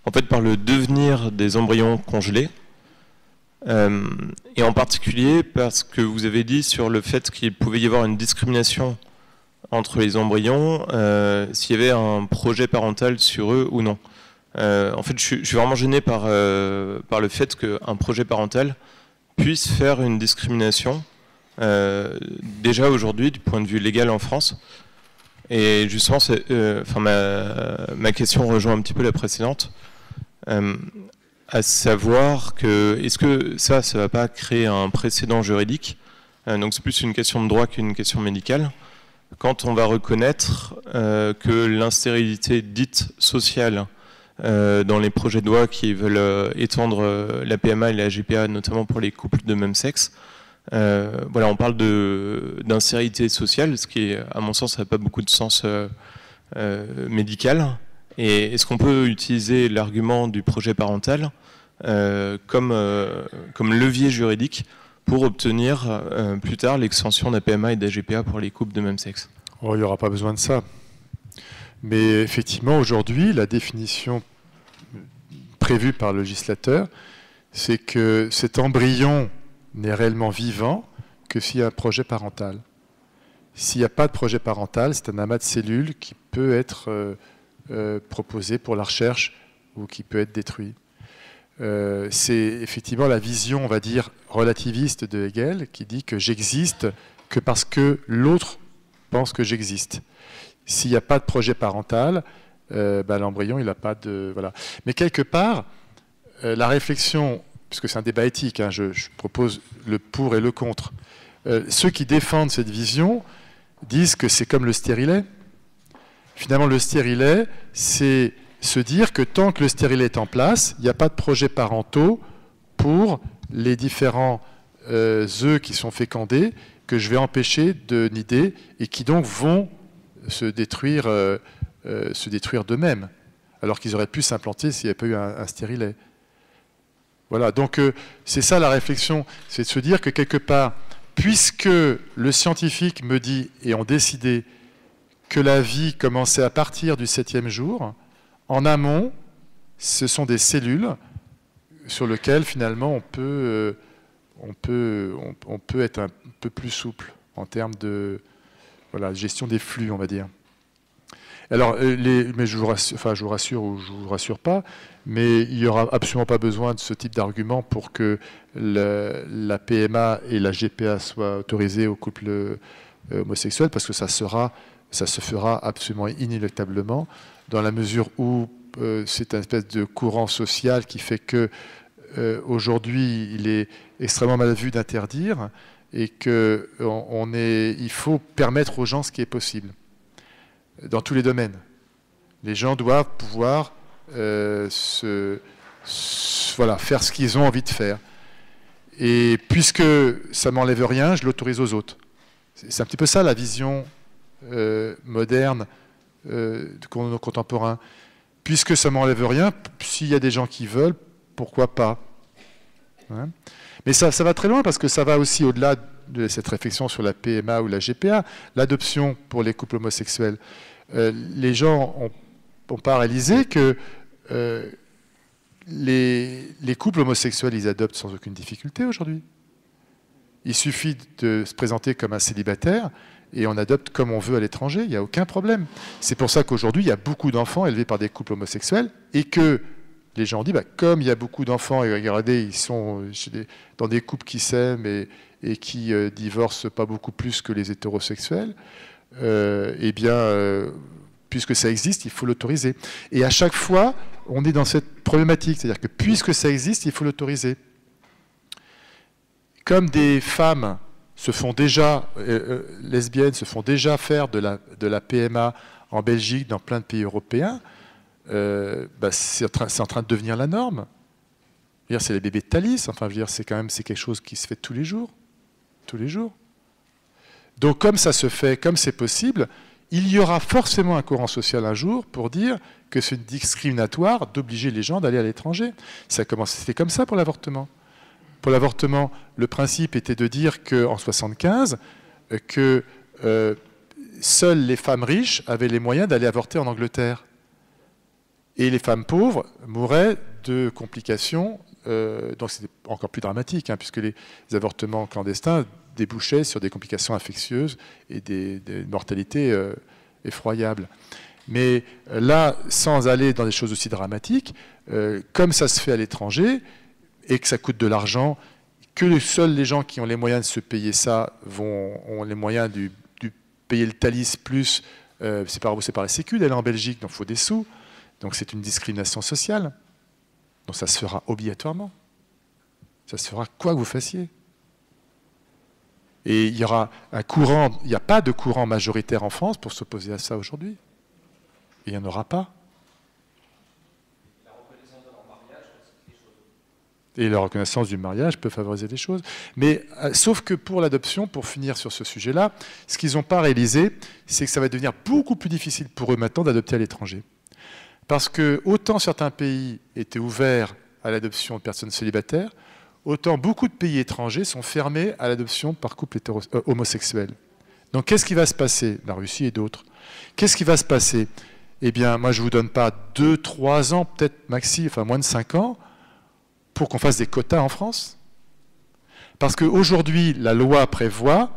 en fait, par le devenir des embryons congelés, et en particulier parce que vous avez dit sur le fait qu'il pouvait y avoir une discrimination entre les embryons s'il y avait un projet parental sur eux ou non. En fait, je suis vraiment gêné par le fait qu'un projet parental puisse faire une discrimination, déjà aujourd'hui, du point de vue légal en France. Et justement, ma question rejoint un petit peu la précédente. À savoir que, est-ce que ça va pas créer un précédent juridique, donc c'est plus une question de droit qu'une question médicale, quand on va reconnaître que l'instérilité dite sociale dans les projets de loi qui veulent étendre la PMA et la GPA, notamment pour les couples de même sexe, voilà, on parle d'instérilité sociale, ce qui, à mon sens, n'a pas beaucoup de sens médical. Et est-ce qu'on peut utiliser l'argument du projet parental comme levier juridique pour obtenir plus tard l'extension de la PMA et de la GPA pour les couples de même sexe? Oh, il n'y aura pas besoin de ça. Mais effectivement, aujourd'hui, la définition prévue par le législateur, c'est que cet embryon n'est réellement vivant que s'il y a un projet parental. S'il n'y a pas de projet parental, c'est un amas de cellules qui peut être proposé pour la recherche ou qui peut être détruit. C'est effectivement la vision, on va dire, relativiste de Hegel qui dit que j'existe que parce que l'autre pense que j'existe. S'il n'y a pas de projet parental, l'embryon, il n'a pas de... Voilà. Mais quelque part, la réflexion, puisque c'est un débat éthique, hein, je propose le pour et le contre. Ceux qui défendent cette vision disent que c'est comme le stérilet. Finalement, le stérilet, c'est se dire que tant que le stérilet est en place, il n'y a pas de projets parentaux pour les différents œufs qui sont fécondés, que je vais empêcher de nider et qui donc vont se détruire d'eux-mêmes, alors qu'ils auraient pu s'implanter s'il n'y avait pas eu un stérilet. Voilà, donc c'est ça la réflexion, c'est de se dire que quelque part, puisque le scientifique me dit et ont décidé que la vie commençait à partir du 7e jour, en amont, ce sont des cellules sur lesquelles finalement on peut être un peu plus souple en termes de gestion des flux, on va dire. Alors, mais je vous rassure ou je vous rassure pas, mais il n'y aura absolument pas besoin de ce type d'argument pour que la PMA et la GPA soient autorisées aux couples homosexuels, parce que ça se fera absolument inéluctablement, dans la mesure où c'est une espèce de courant social qui fait que aujourd'hui il est extrêmement mal vu d'interdire et qu'il faut permettre aux gens ce qui est possible dans tous les domaines. Les gens doivent pouvoir faire ce qu'ils ont envie de faire. Et puisque ça ne m'enlève rien, je l'autorise aux autres. C'est un petit peu ça la vision moderne de nos contemporains. Puisque ça ne m'enlève rien, s'il y a des gens qui veulent, pourquoi pas, hein? Mais ça va très loin parce que ça va aussi au-delà de cette réflexion sur la PMA ou la GPA, l'adoption pour les couples homosexuels. Les gens n'ont pas réalisé que les couples homosexuels, ils adoptent sans aucune difficulté aujourd'hui. Il suffit de se présenter comme un célibataire et on adopte comme on veut à l'étranger, il n'y a aucun problème. C'est pour ça qu'aujourd'hui, il y a beaucoup d'enfants élevés par des couples homosexuels et que les gens ont dit, comme il y a beaucoup d'enfants, et regardez, ils sont dans des couples qui s'aiment et qui divorcent pas beaucoup plus que les hétérosexuels, puisque ça existe, il faut l'autoriser. Et à chaque fois, on est dans cette problématique, c'est-à-dire que puisque ça existe, il faut l'autoriser. Comme des femmes se font déjà, lesbiennes se font déjà faire de la PMA en Belgique, dans plein de pays européens, c'est en train de devenir la norme. C'est les bébés de Thalys, enfin, je veux dire, c'est quelque chose qui se fait tous les jours. Tous les jours. Donc, comme ça se fait, comme c'est possible, il y aura forcément un courant social un jour pour dire que c'est discriminatoire d'obliger les gens d'aller à l'étranger. C'était comme ça pour l'avortement. Pour l'avortement, le principe était de dire qu'en 1975, que seules les femmes riches avaient les moyens d'aller avorter en Angleterre. Et les femmes pauvres mouraient de complications, donc c'était encore plus dramatique, hein, puisque les avortements clandestins débouchaient sur des complications infectieuses et des mortalités effroyables. Mais là, sans aller dans des choses aussi dramatiques, comme ça se fait à l'étranger, et que ça coûte de l'argent, que seuls les gens qui ont les moyens de se payer ça ont les moyens de payer le Thalys plus, c'est pas remboursé par la Sécu d'aller en Belgique, donc il faut des sous. Donc c'est une discrimination sociale. Donc ça se fera obligatoirement. Ça se fera quoi que vous fassiez. Et il y aura un courant, il n'y a pas de courant majoritaire en France pour s'opposer à ça aujourd'hui. Et il n'y en aura pas. Et la reconnaissance du mariage peut favoriser des choses. Mais sauf que pour l'adoption, pour finir sur ce sujet-là, ce qu'ils n'ont pas réalisé, c'est que ça va devenir beaucoup plus difficile pour eux maintenant d'adopter à l'étranger. Parce que autant certains pays étaient ouverts à l'adoption de personnes célibataires, autant beaucoup de pays étrangers sont fermés à l'adoption par couple homosexuel. Donc qu'est-ce qui va se passer? La Russie et d'autres. Qu'est-ce qui va se passer? Eh bien, moi je ne vous donne pas 2-3 ans, peut-être maxi, enfin moins de 5 ans, pour qu'on fasse des quotas en France. Parce qu'aujourd'hui, la loi prévoit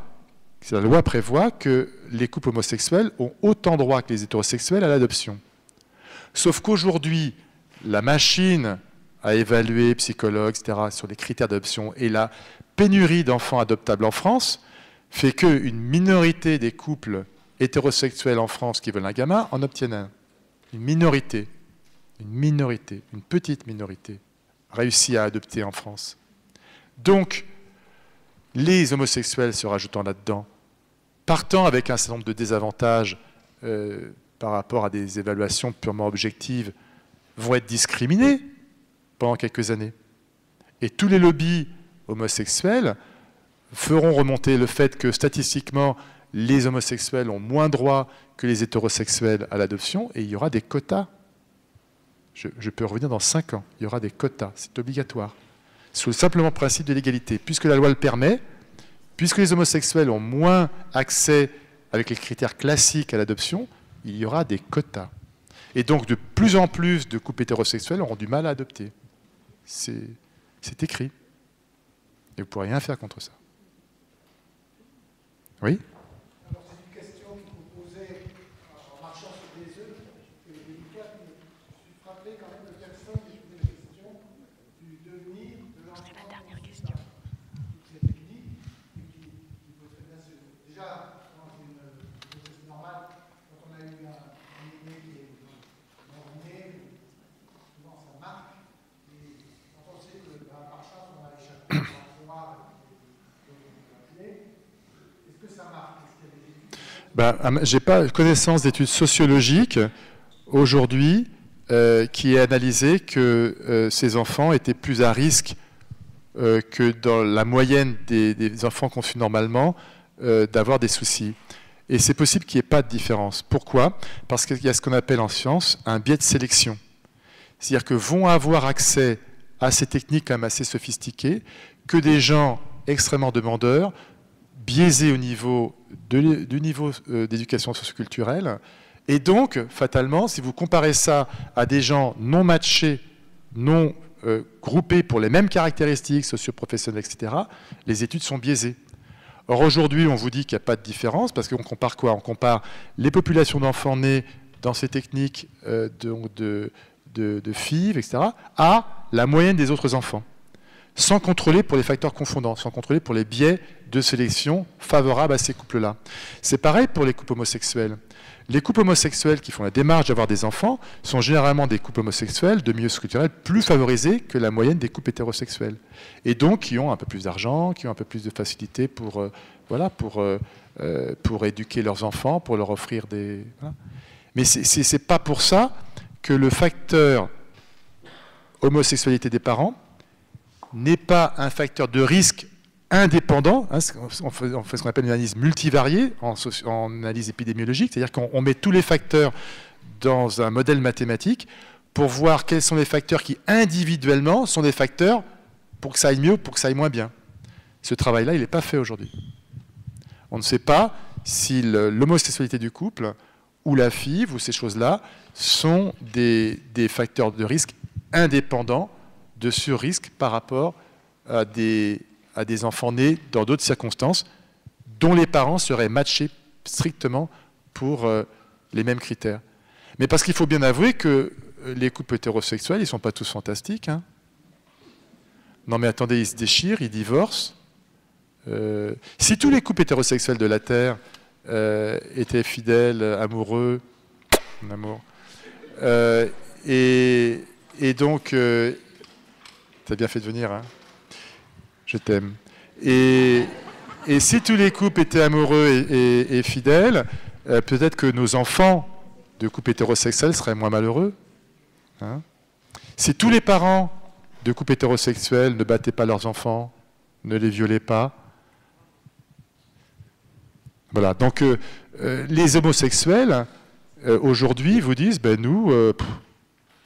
que les couples homosexuels ont autant droit que les hétérosexuels à l'adoption. Sauf qu'aujourd'hui, la machine à évaluer, psychologues, etc., sur les critères d'adoption et la pénurie d'enfants adoptables en France fait qu'une minorité des couples hétérosexuels en France qui veulent un gamin en obtiennent un. Une minorité, une petite minorité réussit à adopter en France. Donc, les homosexuels se rajoutant là-dedans, partant avec un certain nombre de désavantages par rapport à des évaluations purement objectives, vont être discriminés pendant quelques années. Et tous les lobbies homosexuels feront remonter le fait que statistiquement, les homosexuels ont moins droit que les hétérosexuels à l'adoption, et il y aura des quotas. Je peux revenir dans 5 ans, il y aura des quotas, c'est obligatoire. Sous le simplement principe de l'égalité, puisque la loi le permet, puisque les homosexuels ont moins accès avec les critères classiques à l'adoption, il y aura des quotas. Et donc de plus en plus de couples hétérosexuels auront du mal à adopter. C'est écrit. Et vous ne pourrez rien faire contre ça. Oui ? Alors c'est une question que vous posez en marchant sur des œufs, et délicate, mais je suis frappé quand même de personne qui posait la question du devenir de l'enfant. C'est la dernière question. Toutes ces techniques, et qui peut très bien se... Déjà, dans une grossesse normale, quand on a eu un bébé qui est mort-né, souvent ça marque, et quand on sait que par chance on a échappé dans le foie, est-ce que ça marque? Je n'ai pas connaissance d'études sociologiques aujourd'hui qui aient analysé que ces enfants étaient plus à risque que dans la moyenne des enfants conçus normalement d'avoir des soucis. Et c'est possible qu'il n'y ait pas de différence. Pourquoi? Parce qu'il y a ce qu'on appelle en science un biais de sélection. C'est-à-dire que vont avoir accès à ces techniques quand même assez sophistiquées que des gens extrêmement demandeurs, biaisés au niveau du niveau d'éducation socioculturelle. Et donc, fatalement, si vous comparez ça à des gens non matchés, non groupés pour les mêmes caractéristiques socio-professionnelles, etc., les études sont biaisées. Or, aujourd'hui, on vous dit qu'il n'y a pas de différence, parce qu'on compare quoi? On compare les populations d'enfants nés dans ces techniques de FIV, etc., à la moyenne des autres enfants, sans contrôler pour les facteurs confondants, sans contrôler pour les biais de sélection favorables à ces couples-là. C'est pareil pour les couples homosexuels. Les couples homosexuels qui font la démarche d'avoir des enfants sont généralement des couples homosexuels de milieux socioculturels plus favorisés que la moyenne des couples hétérosexuels. Et donc qui ont un peu plus d'argent, qui ont un peu plus de facilité pour éduquer leurs enfants, pour leur offrir des... Voilà. Mais c'est pas pour ça que le facteur homosexualité des parents n'est pas un facteur de risque indépendant, hein, on fait ce qu'on appelle une analyse multivariée en analyse épidémiologique, c'est-à-dire qu'on met tous les facteurs dans un modèle mathématique pour voir quels sont les facteurs qui individuellement sont des facteurs pour que ça aille mieux ou pour que ça aille moins bien. Ce travail-là, il n'est pas fait aujourd'hui. On ne sait pas si l'homosexualité du couple ou la FIV ou ces choses-là sont des facteurs de risque indépendants de sur-risque par rapport à des enfants nés dans d'autres circonstances dont les parents seraient matchés strictement pour les mêmes critères. Mais parce qu'il faut bien avouer que les couples hétérosexuels, ils ne sont pas tous fantastiques. Hein. Non mais attendez, ils se déchirent, ils divorcent. Si tous les couples hétérosexuels de la Terre étaient fidèles, amoureux, en amour, et donc, t'as bien fait de venir, hein, je t'aime. Et si tous les couples étaient amoureux et fidèles, peut-être que nos enfants de couples hétérosexuels seraient moins malheureux. Hein. Si tous les parents de couples hétérosexuels ne battaient pas leurs enfants, ne les violaient pas. Voilà, donc les homosexuels, aujourd'hui, vous disent, ben nous,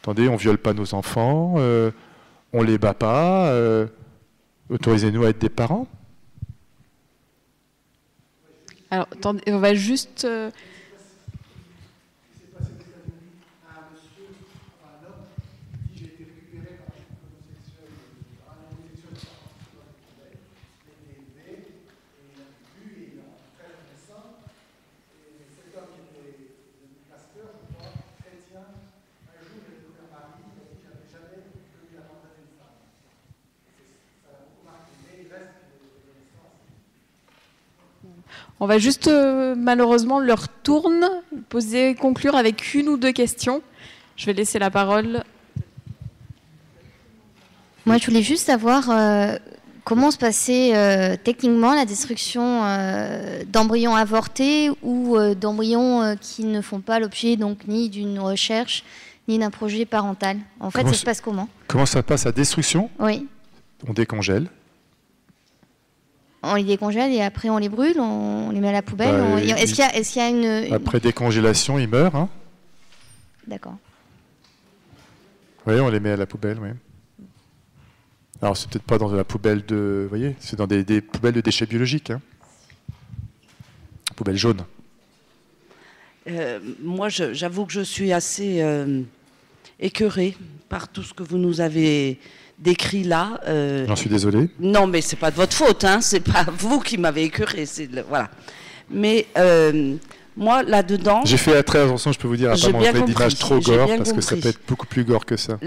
attendez, on ne viole pas nos enfants, on ne les bat pas, autorisez-nous à être des parents. Alors, attendez, on va juste... On va juste, malheureusement, leur tourne, conclure avec une ou deux questions. Je vais laisser la parole. Moi, je voulais juste savoir comment se passait techniquement la destruction d'embryons avortés ou d'embryons qui ne font pas l'objet donc ni d'une recherche ni d'un projet parental. En fait, ça se passe comment? Comment ça passe la destruction? Oui. On décongèle. On les décongèle et après on les brûle, on les met à la poubelle. Est-ce qu'il y a une... Après décongélation, ils meurent. Hein. D'accord. Oui, on les met à la poubelle, oui. Alors, c'est peut-être pas dans la poubelle de... Vous voyez, c'est dans des poubelles de déchets biologiques. Hein. Poubelle jaune. Moi, j'avoue que je suis assez écœurée par tout ce que vous nous avez décrit là. J'en suis désolé. Non, mais c'est pas de votre faute, hein. C'est pas vous qui m'avez écœurée. Voilà. Mais moi, là-dedans... J'ai fait très attention, je peux vous dire, à pas montrer d'images trop gore, parce que ça peut être beaucoup plus gore que ça. Tout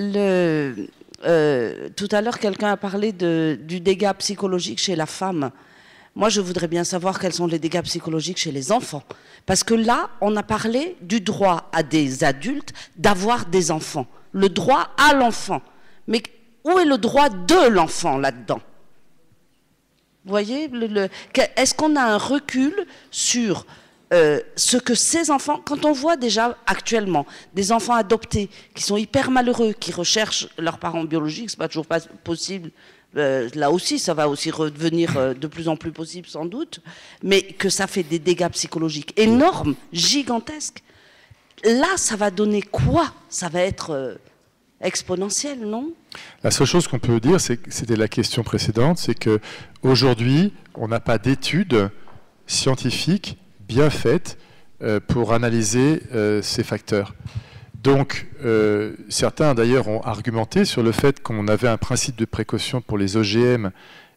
à l'heure, quelqu'un a parlé du dégât psychologique chez la femme. Moi, je voudrais bien savoir quels sont les dégâts psychologiques chez les enfants. Parce que là, on a parlé du droit à des adultes d'avoir des enfants. Le droit à l'enfant. Mais où est le droit de l'enfant là-dedans? Vous voyez, est-ce qu'on a un recul sur ce que ces enfants, quand on voit déjà actuellement des enfants adoptés qui sont hyper malheureux, qui recherchent leurs parents biologiques, c'est pas toujours pas possible, là aussi ça va aussi redevenir de plus en plus possible sans doute, mais que ça fait des dégâts psychologiques énormes, gigantesques. Là, ça va donner quoi? Ça va être exponentiel, non? La seule chose qu'on peut dire, c'était la question précédente, c'est qu'aujourd'hui, on n'a pas d'études scientifiques bien faites pour analyser ces facteurs. Donc, certains d'ailleurs ont argumenté sur le fait qu'on avait un principe de précaution pour les OGM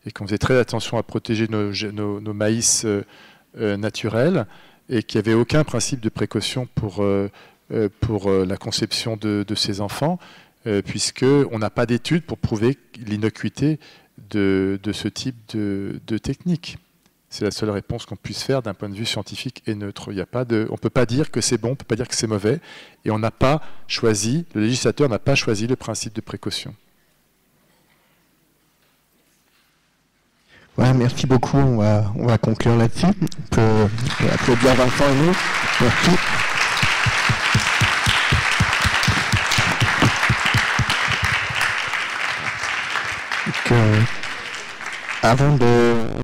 et qu'on faisait très attention à protéger nos maïs naturels et qu'il n'y avait aucun principe de précaution pour la conception de ces enfants, puisqu'on n'a pas d'études pour prouver l'innocuité de ce type de technique. C'est la seule réponse qu'on puisse faire d'un point de vue scientifique et neutre. Il y a pas de, on ne peut pas dire que c'est bon, on ne peut pas dire que c'est mauvais, et on n'a pas choisi, le législateur n'a pas choisi le principe de précaution. Voilà, merci beaucoup, on va conclure là-dessus. On peut applaudir Vincent et nous. Merci. Avant de